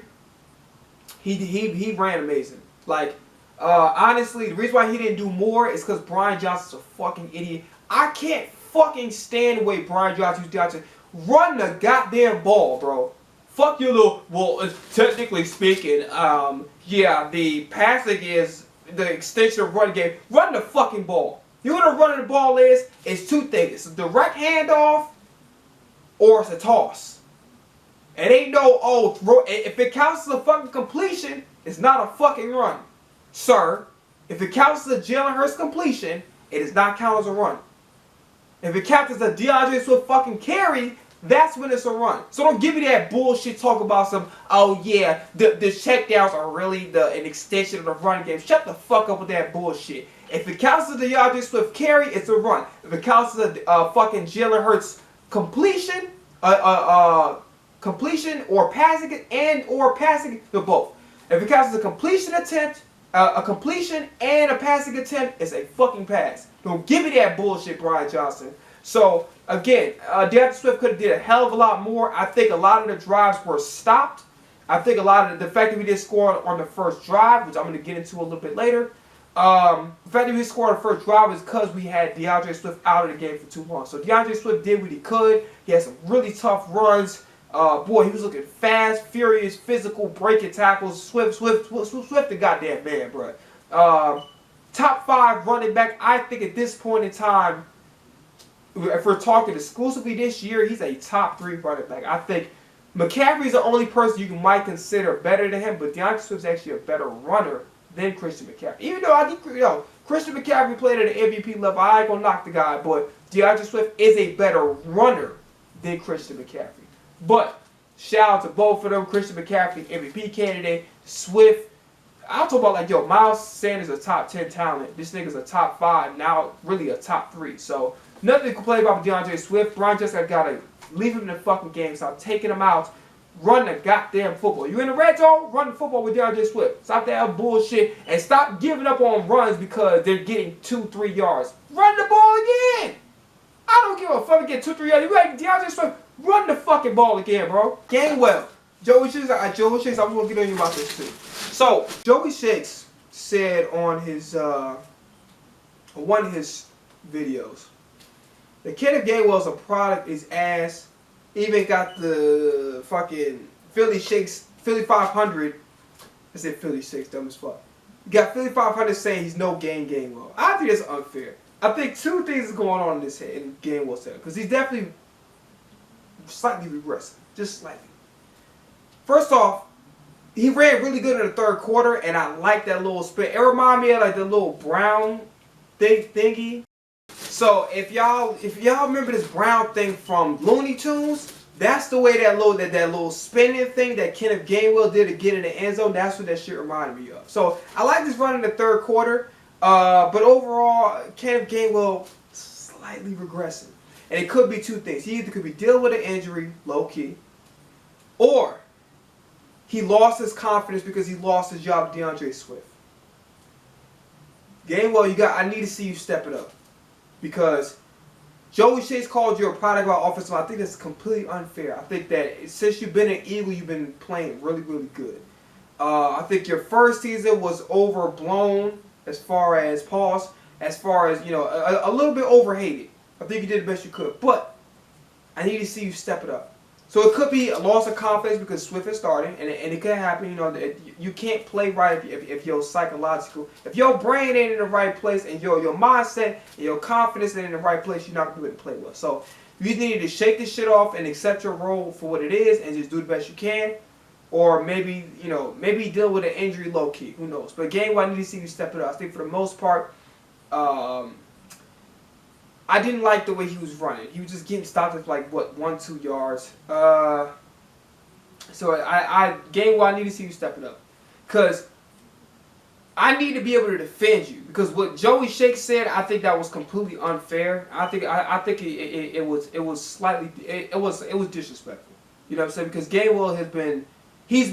He ran amazing. Like, honestly, the reason why he didn't do more is because Brian Johnson's a fucking idiot. I can't fucking stand the way Brian Johnson used to run the goddamn ball, bro. Fuck your little, well, technically speaking, yeah, the passing is the extension of running game. Run the fucking ball. You know what running the ball is? It's two things. It's a direct handoff or it's a toss. It ain't no, oh, if it counts as a fucking completion, it's not a fucking run. Sir, if it counts as a Jalen Hurts completion, it does not count as a run. If it counts as a DeAndre Swift fucking carry, that's when it's a run. So don't give me that bullshit talk about some, oh yeah, the checkdowns are really an extension of the run game. Shut the fuck up with that bullshit. If it counts as a DeAndre Swift carry, it's a run. If it counts as a fucking Jalen Hurts completion, completion or passing they're both. If it counts as a completion attempt, a completion and a passing attempt, it's a fucking pass. Don't give me that bullshit, Brian Johnson. So again, DeAndre Swift could have did a hell of a lot more. I think a lot of the drives were stopped. I think a lot of the fact that we did score on the first drive, which I'm going to get into a little bit later. The fact that we scored on the first drive is because we had DeAndre Swift out of the game for too long. So DeAndre Swift did what he could. He had some really tough runs. Boy, he was looking fast, furious, physical, breaking tackles. Swift the goddamn man, bro. Top 5 running back. I think at this point in time, if we're talking exclusively this year, he's a top 3 running back. I think McCaffrey's the only person you might consider better than him, but DeAndre Swift's actually a better runner than Christian McCaffrey. Even though Christian McCaffrey played at an MVP level, I ain't gonna knock the guy, but DeAndre Swift is a better runner than Christian McCaffrey. But shout out to both of them. Christian McCaffrey, MVP candidate. Swift, I'll talk about like, yo, Miles Sanders is a top 10 talent. This nigga's a top 5, now really a top 3. So nothing to complain about with DeAndre Swift. Brian just gotta leave him in the fucking game. Stop taking him out. Run the goddamn football. You in the red zone? Run the football with DeAndre Swift. Stop that bullshit and stop giving up on runs because they're getting 2-3 yards. Run the ball again. I don't give a fuck to get 2-3 yards. You got DeAndre Swift. Run the fucking ball again, bro. Gainwell. Joey Shakes, I was going to get on you about this too. So, Joey Shakes said on his, one of his videos, that Kenneth Gainwell's a product, his ass, even got the fucking Philly 500. I said Philly Shakes, dumb as fuck. You got Philly 500 saying he's no Gainwell. I think that's unfair. I think 2 things is going on in this head, in Gainwell's head. Because he's definitely slightly regressing. Just slightly. First off, he ran really good in the 3rd quarter, and I like that little spin. It reminded me of like the little Brown thingy. So if y'all remember this Brown thing from Looney Tunes, that's the way that little spinning thing that Kenneth Gainwell did to get in the end zone. That's what that shit reminded me of. So I like this run in the 3rd quarter, but overall, Kenneth Gainwell slightly regressing. And it could be 2 things. He either could be dealing with an injury, low-key, or he lost his confidence because he lost his job to DeAndre Swift. Gainwell, I need to see you step it up. Because Joey Shakes called you a product of our offensive line. I think that's completely unfair. I think that since you've been an Eagle, you've been playing really, really good. I think your first season was overblown as far as pause, as far as, a little bit overhated. I think you did the best you could, but I need to see you step it up. So it could be a loss of confidence because Swift is starting, and it could happen. You can't play right if your psychological, if your brain ain't in the right place, and your mindset and your confidence ain't in the right place, you're not going to be able to play well. So you either need to shake this shit off and accept your role for what it is, and just do the best you can, or maybe deal with an injury low key. Who knows? But Gainwell, I need to see you step it up. I think for the most part, I didn't like the way he was running. He was just getting stopped at like, what, 1-2 yards. So Gainwell, I need to see you step it up. Because I need to be able to defend you. Because what Joey Shakes said, I think that was completely unfair. I think it was slightly, it was disrespectful. You know what I'm saying? Because Gainwell has been he's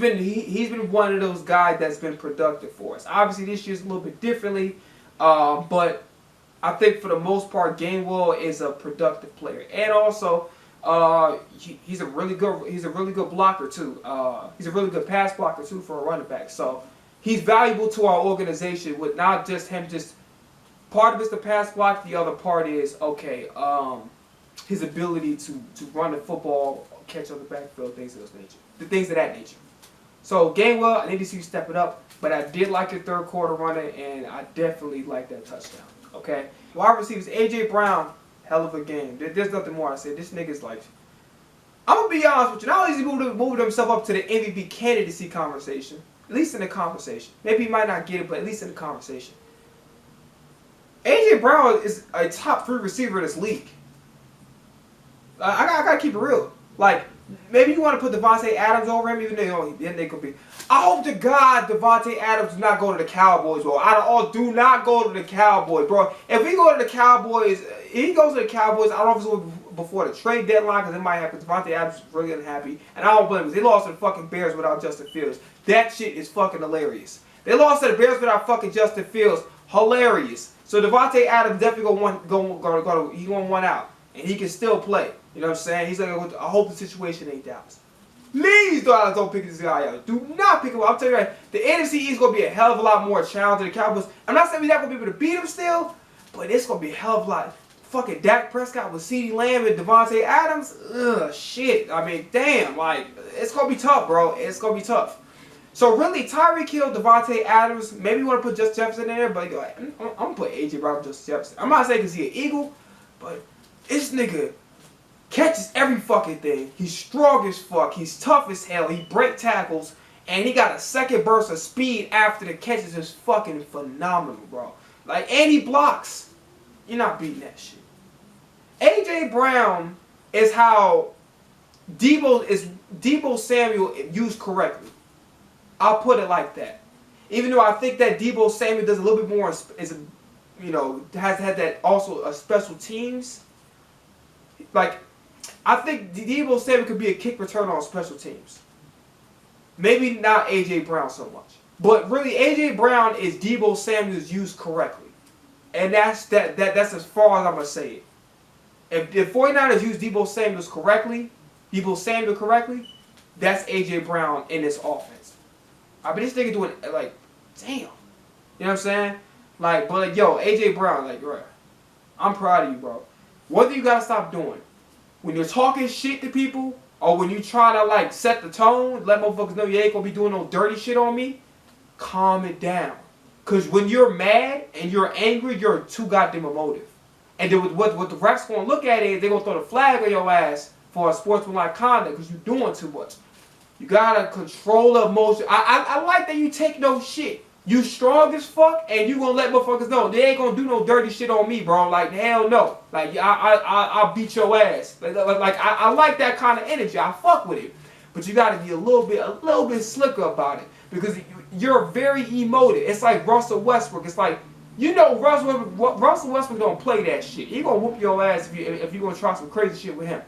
been one of those guys that's been productive for us. Obviously, this year's a little bit differently, but I think for the most part, Gainwell is a productive player, and also he's a really good blocker too. He's a really good pass blocker too for a running back. So he's valuable to our organization with not just him. Just part of it's the pass block. The other part is his ability to run the football, catch on the backfield, things of that nature. So Gainwell, I need to see you step it up, but I did like your third quarter running, and I definitely like that touchdown. Okay, wide receivers, AJ Brown, hell of a game. There's nothing more I say. This nigga's like, I'm gonna be honest with you. Not only is he moving himself up to the MVP candidacy conversation, at least in the conversation. Maybe he might not get it, but at least in the conversation. AJ Brown is a top 3 receiver in this league. I gotta keep it real. Like, maybe you want to put Devontae Adams over him, even though they could be. I hope to God Devontae Adams does not go to the Cowboys, bro. Do not go to the Cowboys, bro. If he go to the Cowboys, he goes to the Cowboys. I don't know if it's before the trade deadline, because it might happen. Devontae Adams is really unhappy, and I don't blame him. They lost to the fucking Bears without Justin Fields. That shit is fucking hilarious. They lost to the Bears without fucking Justin Fields. Hilarious. So Devontae Adams definitely he gonna one out, and he can still play. You know what I'm saying? He's like, I hope the situation ain't Dallas. Please don't pick this guy out. Do not pick him up. I'm telling you right, the NFC East is going to be a hell of a lot more challenging than the Cowboys. I'm not saying we're not going to be able to beat them still, but it's going to be a hell of a lot. Fucking Dak Prescott with CeeDee Lamb and Devontae Adams. Ugh, shit. I mean, damn. Like, it's going to be tough, bro. It's going to be tough. So, really, Tyreek Hill, Devontae Adams, maybe you want to put Justin Jefferson in there, but I'm going to put A.J. Brown with Justin Jefferson. I'm not saying because he's an Eagle, but this nigga catches every fucking thing. He's strong as fuck. He's tough as hell. He break tackles. And he got a second burst of speed after the catches. Is fucking phenomenal, bro. Like, and he blocks. You're not beating that shit. A.J. Brown is how Deebo Samuel used correctly. I'll put it like that. Even though I think that Deebo Samuel does a little bit more, has had that also a special teams. Like, I think Deebo Samuel could be a kick returner on special teams. Maybe not A.J. Brown so much. But really, A.J. Brown is Deebo Samuel's used correctly. And that's as far as I'm going to say it. If the 49ers use Deebo Samuel correctly, that's A.J. Brown in this offense. I mean, this nigga doing, like, damn. You know what I'm saying? Like, but, like, yo, A.J. Brown, like, bro, I'm proud of you, bro. What do you got to stop doing? When you're talking shit to people, or when you try to, like, set the tone, let motherfuckers know you ain't going to be doing no dirty shit on me, calm it down. Because when you're mad and you're angry, you're too goddamn emotive. And then what the refs going to look at is they're going to throw the flag on your ass for a sportsmanlike conduct because you're doing too much. You got to control the emotion. I like that you take no shit. You strong as fuck, and you gonna let motherfuckers know they ain't gonna do no dirty shit on me, bro. Like, hell no. Like, I'll beat your ass. I like that kind of energy. I fuck with it. But you gotta be a little bit slicker about it. Because you're very emotive. It's like Russell Westbrook. It's like, you know, Russell Westbrook don't play that shit. He gonna whoop your ass if you gonna try some crazy shit with him.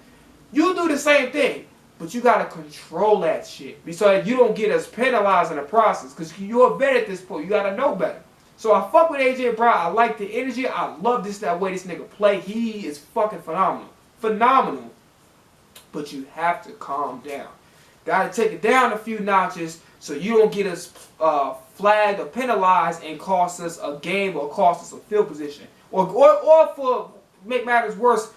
You do the same thing. But you gotta control that shit so that you don't get us penalized in the process. Because you're a vet at this point. You gotta know better. So I fuck with A.J. Brown. I like the energy. I love that way this nigga play. He is fucking phenomenal. Phenomenal. But you have to calm down. Gotta take it down a few notches so you don't get us flagged or penalized and cost us a game or cost us a field position. Or for make matters worse,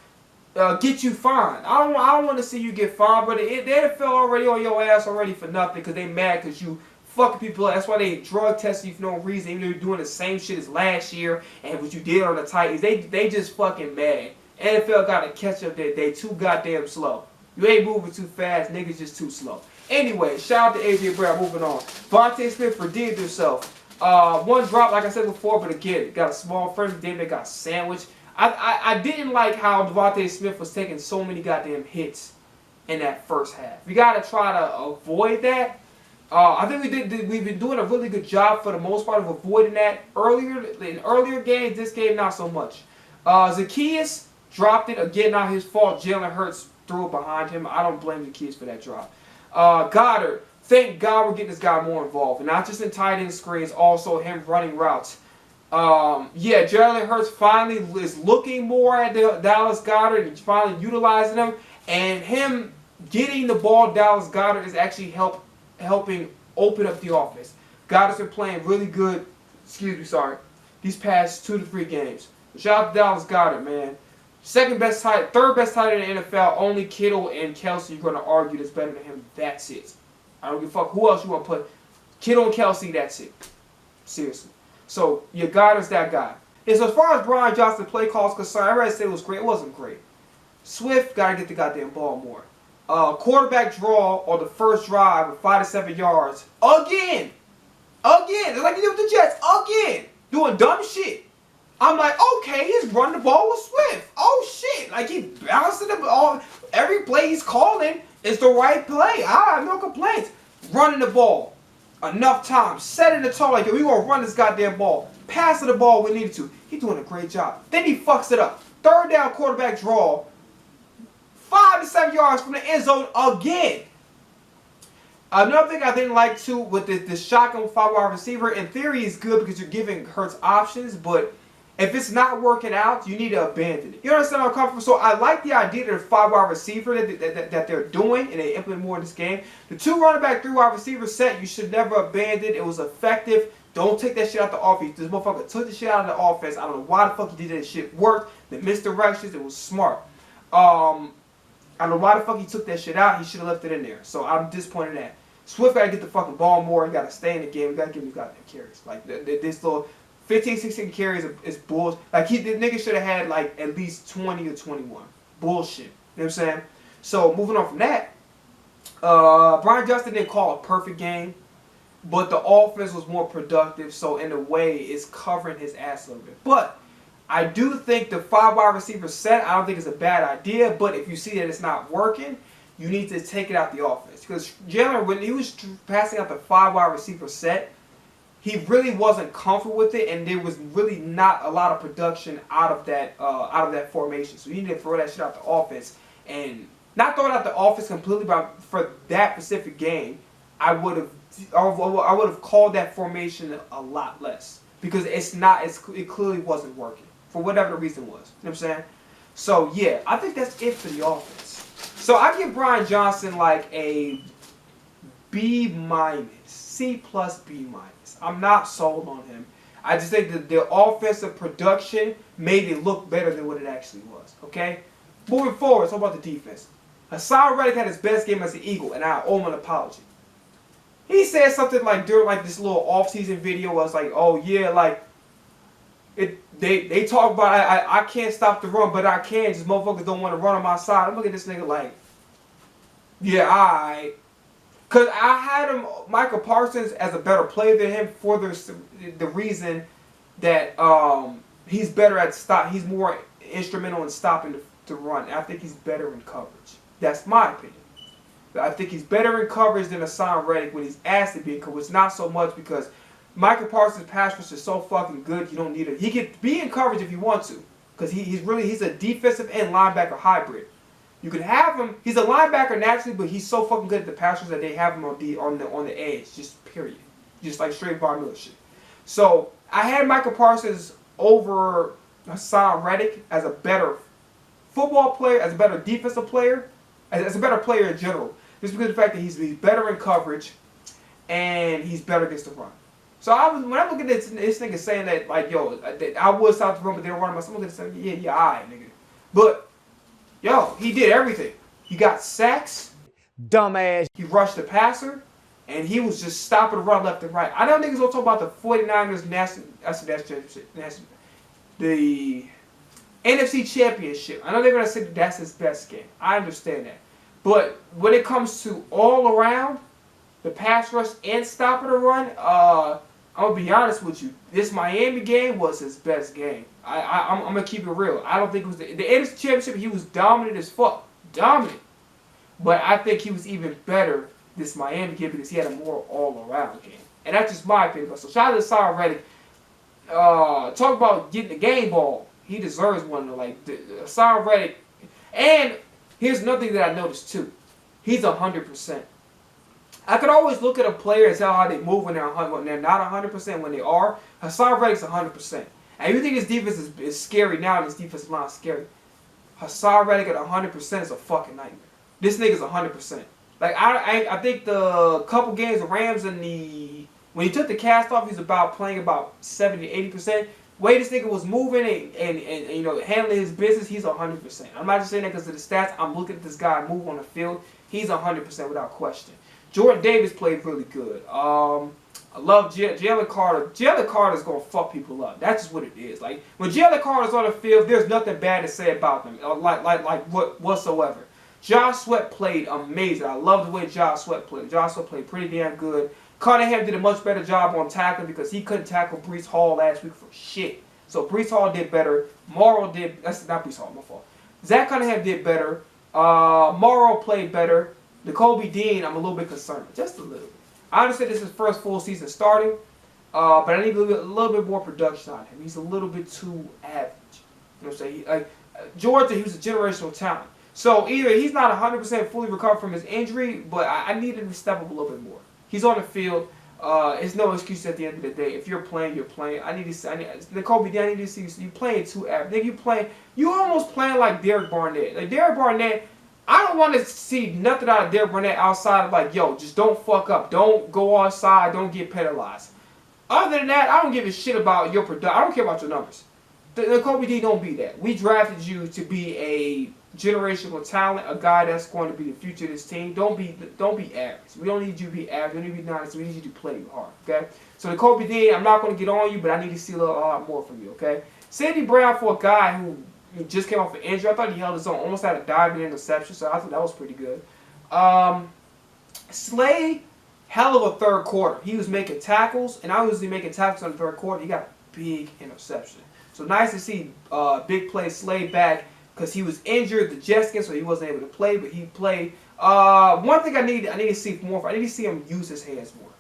get you fined. I don't want to see you get fined, but the NFL already on your ass already for nothing because they mad because you fucking people up. That's why they drug testing you for no reason, even though you're doing the same shit as last year and what you did on the Titans. They just fucking mad. NFL got to catch up that they too goddamn slow. You ain't moving too fast, niggas just too slow. Anyway, shout out to A.J. Brown. Moving on. Vontae Smith redeemed himself. One drop, like I said before, but again, got a small frame. Then they got sandwiched. I didn't like how Devontae Smith was taking so many goddamn hits in that first half. We got to try to avoid that. I think we've been doing a really good job for the most part of avoiding that in earlier games. This game, not so much. Zacchaeus dropped it. Again, not his fault. Jalen Hurts threw it behind him. I don't blame Zacchaeus for that drop. Goddard, thank God we're getting this guy more involved. And not just in tight end screens, also him running routes. Yeah, Jalen Hurts finally is looking more at the Dallas Goedert and finally utilizing him. And him getting the ball, Dallas Goedert, is actually helping open up the offense. Goddard's been playing really good, these past 2 to 3 games. Shout out to Dallas Goedert, man. Third best tight end in the NFL. Only Kittle and Kelsey you're going to argue that's better than him. That's it. I don't give a fuck who else you want to put. Kittle and Kelsey, that's it. Seriously. So, your Goddard's that guy. And so as far as Brian Johnson's play calls concerned, everybody said it was great. It wasn't great. Swift got to get the goddamn ball more. Quarterback draw on the first drive of 5 to 7 yards. Again. It's like he did with the Jets. Again. Doing dumb shit. I'm like, okay, he's running the ball with Swift. Oh, shit. Like, he bouncing the ball. Every play he's calling is the right play. I have no complaints. Running the ball. Enough time. Setting the tone like, yo, we going to run this goddamn ball. Passing the ball when we needed to. He's doing a great job. Then he fucks it up. Third down quarterback draw. 5 to 7 yards from the end zone again. Another thing I didn't like too with the shotgun 5-wide receiver, in theory is good because you're giving Hurts options, but if it's not working out, you need to abandon it. You understand how I'm coming from? So I like the idea that the 5-wide receiver that they're doing and they implement more in this game. The 2 running back, 3 wide receiver set, you should never abandon. It was effective. Don't take that shit out the offense. This motherfucker took the shit out of the offense. I don't know why the fuck he did that shit. Worked. The misdirections. It was smart. I don't know why the fuck he took that shit out. He should have left it in there. So I'm disappointed in that. Swift got to get the fucking ball more. He got to stay in the game. We got to give him goddamn carries. Like, this little 15, 16 carries is bullshit. Like, the nigga should have had, like, at least 20 or 21. Bullshit. You know what I'm saying? So, moving on from that, Brian Justin didn't call a perfect game, but the offense was more productive. So, in a way, it's covering his ass a little bit. But I do think the 5-wide receiver set, I don't think it's a bad idea, but if you see that it's not working, you need to take it out the offense. Because Jalen, when he was passing out the 5-wide receiver set, he really wasn't comfortable with it, and there was really not a lot of production out of that formation. So you need to throw that shit out the offense, and not throw it out the offense completely, but for that specific game, I would have called that formation a lot less, because it clearly wasn't working for whatever the reason was. You know what I'm saying? So yeah, I think that's it for the offense. So I give Brian Johnson like a B-, C+, B-. I'm not sold on him. I just think that the offensive production made it look better than what it actually was. Okay? Moving forward, talk about the defense. Hassan Reddick had his best game as an Eagle, and I owe him an apology. He said something like during like this little off-season video was like, oh yeah, like they talk about I can't stop the run, but I can. Just motherfuckers don't want to run on my side. I'm looking at this nigga like, yeah, alright. Because I had him, Michael Parsons, as a better player than him for the reason that he's better at stop. He's more instrumental in stopping the run. I think he's better in coverage. That's my opinion. I think he's better in coverage than Hassan Reddick when he's asked to be in coverage. Not so much because Michael Parsons' pass rush is so fucking good. You don't need it. He can be in coverage if you want to, because he's a defensive end linebacker hybrid. You can have him. He's a linebacker naturally, but he's so fucking good at the pass rush that they have him on the edge. Just period. Just like straight Von Miller shit. So I had Michael Parsons over Hassan Reddick as a better football player, as a better defensive player, as a better player in general. Just because of the fact that he's better in coverage and he's better against the run. So when I'm looking at this nigga saying that, like, yo, I would stop the run, but they don't run myself, I'm looking at saying, yeah, alright, nigga. But yo, he did everything. He got sacks. Dumbass. He rushed the passer. And he was just stopping the run left and right. I know niggas don't talk about the 49ers the NFC Championship. I know they're going to say that's his best game. I understand that. But when it comes to all around, the pass rush and stopping the run, I'm going to be honest with you. This Miami game was his best game. I'm going to keep it real. I don't think it was the NFC Championship. He was dominant as fuck. Dominant. But I think he was even better this Miami game because he had a more all-around game. And that's just my opinion. So shout out to Hassan Reddick. Talk about getting the game ball. He deserves one. Hassan Reddick. And here's another thing that I noticed too. He's 100%. I could always look at a player and tell how they move when they're not 100%. When they are, Hassan Reddick's 100%. And you think his defense is scary now, and his defensive line is scary. Hassan Reddick at 100% is a fucking nightmare. This nigga's 100%. Like I think the couple games the Rams when he took the cast off, he was playing about 70-80%. Way this nigga was moving and you know handling his business, he's 100%. I'm not just saying that because of the stats. I'm looking at this guy move on the field. He's 100% without question. Jordan Davis played really good. I love Jalen Carter. Jalen Carter's gonna fuck people up. That's just what it is. Like when Jalen Carter's on the field, there's nothing bad to say about them. Whatsoever. Josh Sweat played amazing. I love the way Josh Sweat played. Josh Sweat played pretty damn good. Cunningham did a much better job on tackling because he couldn't tackle Breece Hall last week for shit. So Breece Hall did better. Morrow did. That's not Breece Hall. My fault. Zach Cunningham did better. Morrow played better. N'Kobe Dean, I'm a little bit concerned, just a little bit. I understand this is his first full season starting, but I need a little bit more production on him. He's a little bit too average. You know what I'm saying? Georgia, he was a generational talent. So either he's not 100% fully recovered from his injury, but I need him to step up a little bit more. He's on the field. It's no excuse at the end of the day. If you're playing, you're playing. N'Kobe Dean, I need to see you playing too average. You almost playing like Derek Barnett. Like Derek Barnett. I don't want to see nothing out of Derek Barnett outside of like, yo, just don't fuck up. Don't go outside. Don't get penalized. Other than that, I don't give a shit about your production. I don't care about your numbers. The Kobe D don't be that. We drafted you to be a generational talent, a guy that's going to be the future of this team. Don't be average. We don't need you to be average. We don't need you to be nice. We need you to play hard. Okay? So the Kobe D, I'm not going to get on you, but I need to see a lot more from you. Okay? Sandy Brown, for a guy who just came off an injury, I thought he held his own. Almost had a diving interception, so I thought that was pretty good. Slay, hell of a third quarter. He was making tackles, and I was making tackles in the third quarter. He got a big interception. So nice to see big play Slay back because he was injured the Jets game, so he wasn't able to play, but he played. One thing I need to see more. I need to see him use his hands more.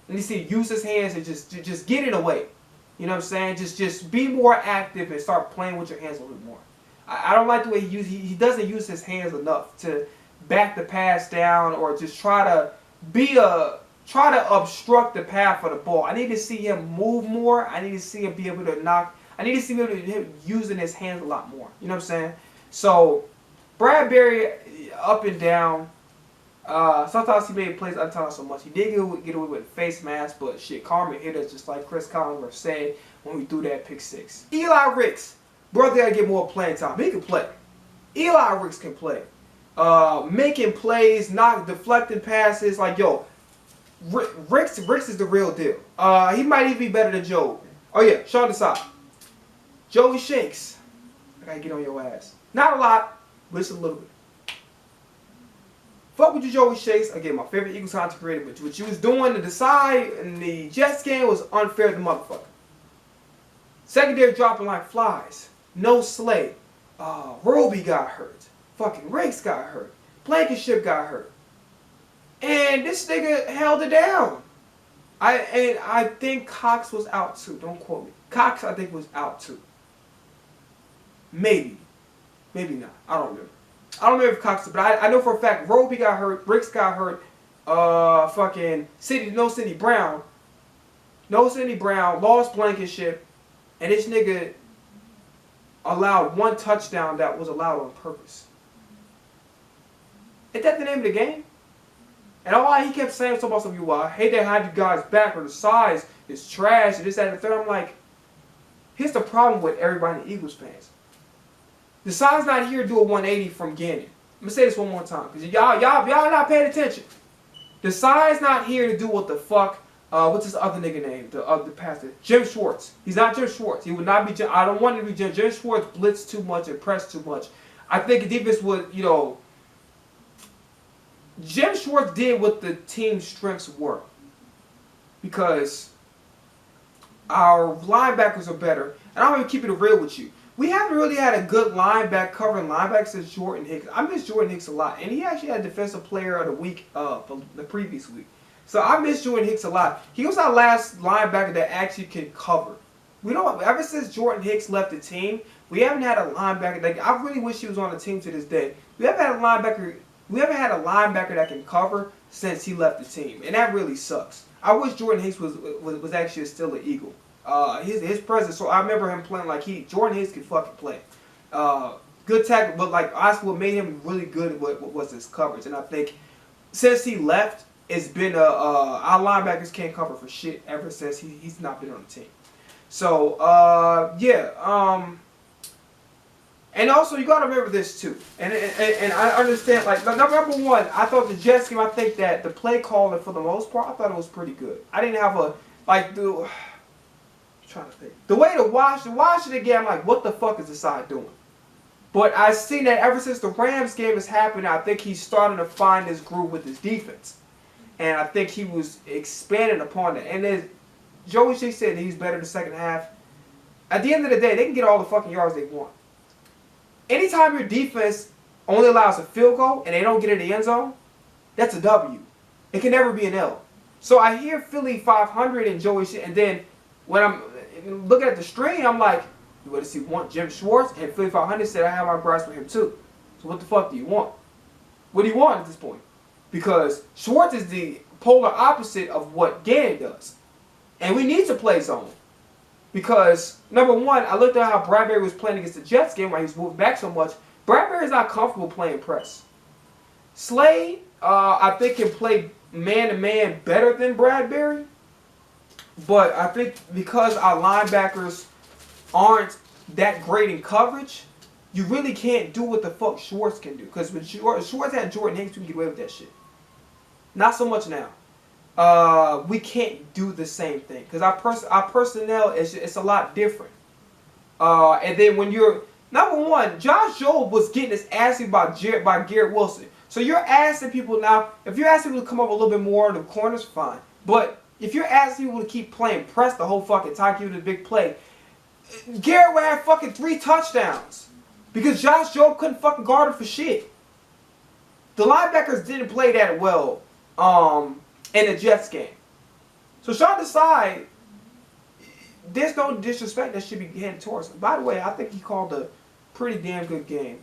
I need to see him use his hands and just get it away. You know what I'm saying? Just be more active and start playing with your hands a little bit more. I don't like the way he doesn't use his hands enough to back the pass down or just try to obstruct the path for the ball. I need to see him move more. I need to see him be able to knock. I need to see him using his hands a lot more. You know what I'm saying? So Bradbury up and down. Sometimes he made plays, other times so much. He did get away with a face mask, but shit, Carmen hit us just like Chris Collinsworth said when we threw that pick six. Eli Ricks, brother, gotta get more playing time. He can play. Eli Ricks can play. Making plays, deflecting passes. Like, yo, Ricks is the real deal. He might even be better than Joe. Oh yeah, Sean Desai. Joey Shakes. I gotta get on your ass. Not a lot, but it's a little bit. Fuck with you, Joey Shakes. Again, my favorite Eagles content creator, but what you was doing to decide in the Jets game was unfair to the motherfucker. Secondary dropping like flies. No Slay. Roby got hurt. Fucking Rakes got hurt. Blankenship got hurt. And this nigga held it down. I think Cox was out too. Don't quote me. Cox, I think, was out too. Maybe. Maybe not. I don't remember. I don't remember if Cox, but I know for a fact Roby got hurt, Bricks got hurt, fucking Cindy Brown, lost Blankenship, and this nigga allowed one touchdown that was allowed on purpose. Ain't that the name of the game? And all he kept saying so about some well, I hate that I had you guys back, or the size is trash, and this, that, and the third. I'm like, here's the problem with everybody in the Eagles fans. The side's not here to do a 180 from Gannon. I'm gonna say this one more time, because y'all not paying attention. The side's not here to do what the fuck. What's his other nigga name? The pastor, Jim Schwartz. He's not Jim Schwartz. He would not be. I don't want him to be Jim. Jim Schwartz blitzed too much and pressed too much. I think the defense would, you know. Jim Schwartz did what the team's strengths were, because our linebackers are better. And I'm gonna keep it real with you. We haven't really had a good covering linebacker since Jordan Hicks. I miss Jordan Hicks a lot, and he actually had Defensive Player of the Week the previous week. So I miss Jordan Hicks a lot. He was our last linebacker that actually can cover. We don't. Ever since Jordan Hicks left the team, we haven't had a linebacker. Like, I really wish he was on the team to this day. We haven't had a linebacker We haven't had a linebacker that can cover since he left the team, and that really sucks. I wish Jordan Hicks was actually still an Eagle. His presence. So I remember him playing like Jordan Hicks could fucking play. Good tackle, but like honestly, what made him really good was his coverage. And I think since he left, it's been our linebackers can't cover for shit ever since he's not been on the team. So yeah. And also, you got to remember this too, and I understand, like, number one, I thought the Jets game, I think that the play calling for the most part, I thought it was pretty good. I didn't have I'm trying to think. The way to watch it again, I'm like, what the fuck is this side doing? But I've seen that ever since the Rams game has happened, I think he's starting to find his groove with his defense. And I think he was expanding upon that. And then Joey Shea said he's better in the second half. At the end of the day, they can get all the fucking yards they want. Anytime your defense only allows a field goal and they don't get in the end zone, that's a W. It can never be an L. So I hear Philly 500 and Joey Shea, and then when I'm looking at the string, I'm like, you want to see Jim Schwartz? And Philly 500 said I have my price for him too. So what the fuck do you want? What do you want at this point? Because Schwartz is the polar opposite of what Gannon does. And we need to play zone. Because, number one, I looked at how Bradbury was playing against the Jets game while he was moving back so much. Bradbury's not comfortable playing press. Slade, I think, can play man-to-man better than Bradbury. But I think because our linebackers aren't that great in coverage, you really can't do what the fuck Schwartz can do. Because when Schwartz had Jordan Hicks, we can get away with that shit. Not so much now. We can't do the same thing because our personnel it's a lot different. And then when you're number one, Josh Jobe was getting his ass beat by Garrett Wilson. So you're asking people now. If you're asking people to come up a little bit more in the corners, fine. But if you're asking people to keep playing press the whole fucking time, give it a big play, Garrett would have fucking 3 touchdowns because Josh Jobe couldn't fucking guard him for shit. The linebackers didn't play that well. In the Jets game. So Sean Desai, there's no disrespect that should be headed towards him. By the way, I think he called a pretty damn good game.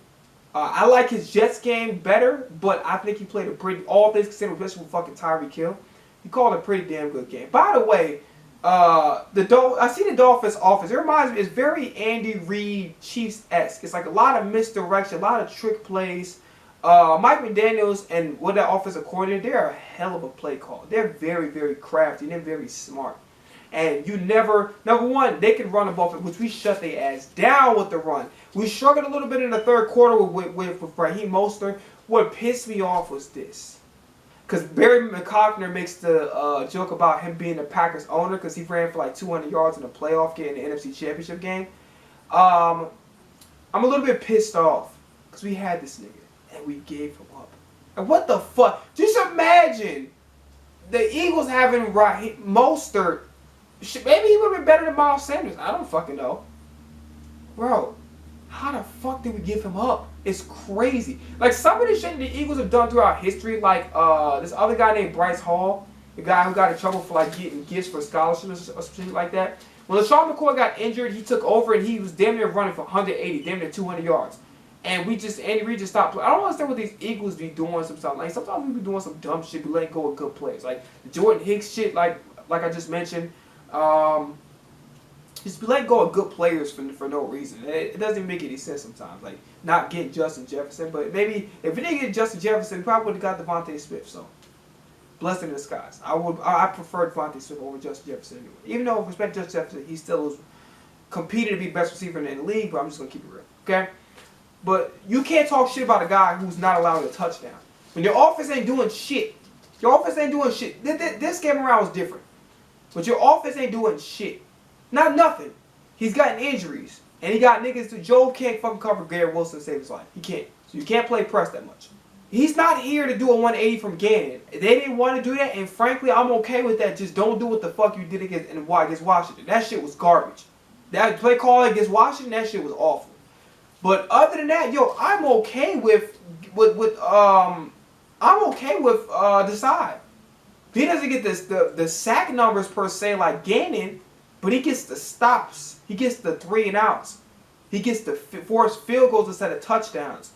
I like his Jets game better, but I think he played a pretty, all things considered, especially with fucking Tyreek Hill. He called a pretty damn good game. By the way, I see the Dolphins offense. It reminds me, it's very Andy Reid Chiefs-esque. It's like a lot of misdirection, a lot of trick plays. Mike McDaniels and what that offensive coordinator, they're a hell of a play call. They're very, very crafty and they're very smart. And you never, number one, they can run the ball, which we shut their ass down with the run. We struggled a little bit in the third quarter with Raheem Mostert. What pissed me off was this. Because Barry McCockner makes the joke about him being the Packers owner because he ran for like 200 yards in a playoff game in the NFC Championship game. I'm a little bit pissed off because we had this nigga. And we gave him up. And what the fuck? Just imagine the Eagles having Mostert. Maybe he would have been better than Miles Sanders. I don't fucking know. Bro, how the fuck did we give him up? It's crazy. Like some of the shit the Eagles have done throughout history, like this other guy named Bryce Hall, the guy who got in trouble for like getting gifts for scholarships or something like that. When LaShawn McCoy got injured, he took over and he was damn near running for 180, damn near 200 yards. And Andy Reid just stopped playing. I don't understand what these Eagles be doing sometimes. Like sometimes we be doing some dumb shit, be letting go of good plays. Like the Jordan Hicks shit, like I just mentioned. Just be letting go of good players for no reason. It doesn't even make any sense sometimes. Like not getting Justin Jefferson, but maybe if we didn't get Justin Jefferson, we probably would have got Devontae Smith. So blessing in disguise. I prefer Devontae Smith over Justin Jefferson anyway. Even though with respect to Justin Jefferson, he still was competing to be the best receiver in the league. But I'm just gonna keep it real, okay? But you can't talk shit about a guy who's not allowing a touchdown. When your offense ain't doing shit. Your offense ain't doing shit. This game around was different. But your offense ain't doing shit. Not nothing. He's gotten injuries. And he got niggas that Joe can't fucking cover Garrett Wilson to save his life. He can't. So you can't play press that much. He's not here to do a 180 from Gannon. They didn't want to do that, and frankly, I'm okay with that. Just don't do what the fuck you did against Washington. That shit was garbage. That play call against Washington, that shit was awful. But other than that, yo, I'm okay with Desai. He doesn't get the sack numbers per se like Gannon, but he gets the stops. He gets the 3 and outs. He gets the forced field goals instead of touchdowns.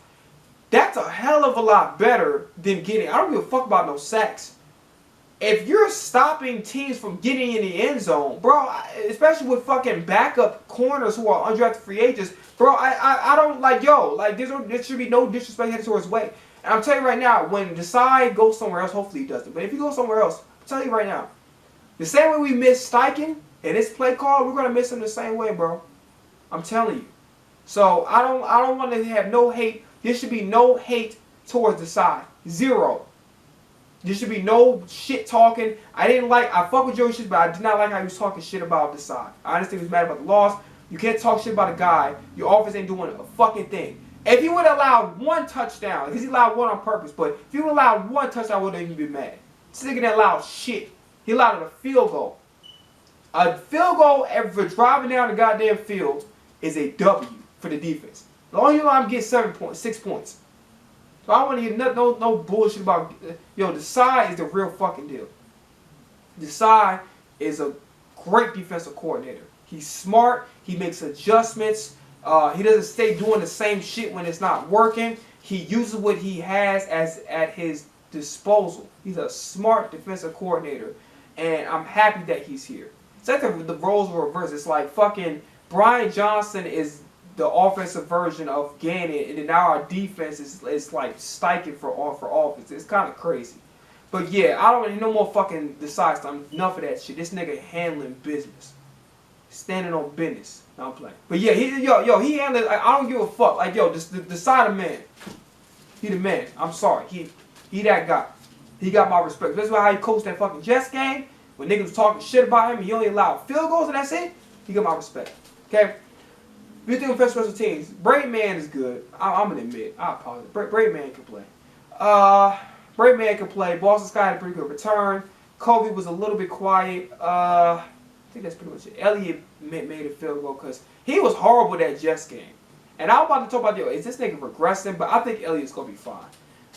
That's a hell of a lot better than getting. I don't give a fuck about no sacks. If you're stopping teams from getting in the end zone, bro, especially with fucking backup corners who are undrafted free agents, bro, I don't like, yo, like there should be no disrespect headed towards way. And I'm telling you right now, when Desai goes somewhere else, hopefully he doesn't. But if he goes somewhere else, I'm telling you right now, the same way we miss Steichen and his play call, we're gonna miss him the same way, bro. I'm telling you. So I don't want to have no hate. There should be no hate towards Desai. Zero. There should be no shit talking. I fuck with Joey shit, but I did not like how he was talking shit about Desai. I understand he was mad about the loss. You can't talk shit about a guy. Your offense ain't doing a fucking thing. If he would have allowed one touchdown, because he allowed one on purpose, but if he would have allowed one touchdown, I wouldn't even be mad. This nigga didn't allow shit. He allowed a field goal. A field goal for driving down the goddamn field is a W for the defense. As long as you allow him to get 6 points. So I don't want to hear no bullshit about, yo, Desai is the real fucking deal. Desai is a great defensive coordinator. He's smart. He makes adjustments. He doesn't stay doing the same shit when it's not working. He uses what he has at his disposal. He's a smart defensive coordinator. And I'm happy that he's here. It's like the roles were reversed. It's like fucking Brian Johnson is the offensive version of Gannon, and then now our defense is like Steichen for offense. It's kind of crazy. But yeah, I don't need no more fucking Desai stuff. Enough of that shit. This nigga handling business. Standing on business. No, I'm playing. But yeah, he handling, I don't give a fuck. Like, yo, Desai the man. He the man. I'm sorry. He that guy. He got my respect. That's why how he coached that fucking Jets game. When niggas was talking shit about him, he only allowed field goals and that's it. He got my respect. Okay? If you think of special teams, Braidman is good. I'm gonna admit. I apologize. Braidman can play. Braidman can play. Boston Scott had a pretty good return. Kobe was a little bit quiet. I think that's pretty much it. Elliott made a field goal because he was horrible that Jets game. And I'm about to talk about, yo, is this nigga regressing? But I think Elliott's gonna be fine.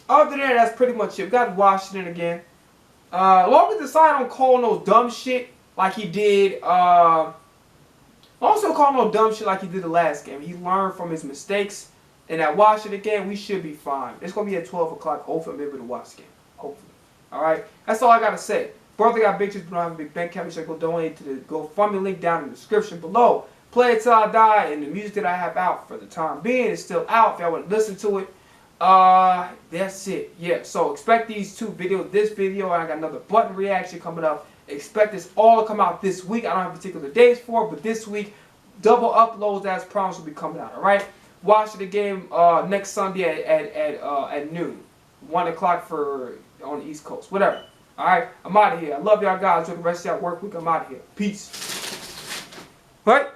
Other than that, that's pretty much it. We got Washington again. Long as Desai don't call no dumb shit like he did. Also call no dumb shit like he did the last game. He learned from his mistakes. And that Washington game, we should be fine. It's going to be at 12 o'clock. Hopefully I'm able to watch the game. Hopefully. Alright? That's all I got to say. Brother got big chicks, but don't have a big bank account. You should go donate to the GoFundMe link down in the description below. Play It Till I Die. And the music that I have out for the time being is still out. If y'all want to listen to it. That's it. Yeah, so expect these two videos. This video, and I got another button reaction coming up. Expect this all to come out this week. I don't have particular days for it, but this week, double uploads as promised will be coming out. All right. Watch the game next Sunday at noon, 1 o'clock on the East Coast. Whatever. All right. I'm out of here. I love y'all guys. Enjoy the rest of y'all work week. I'm out of here. Peace. All right.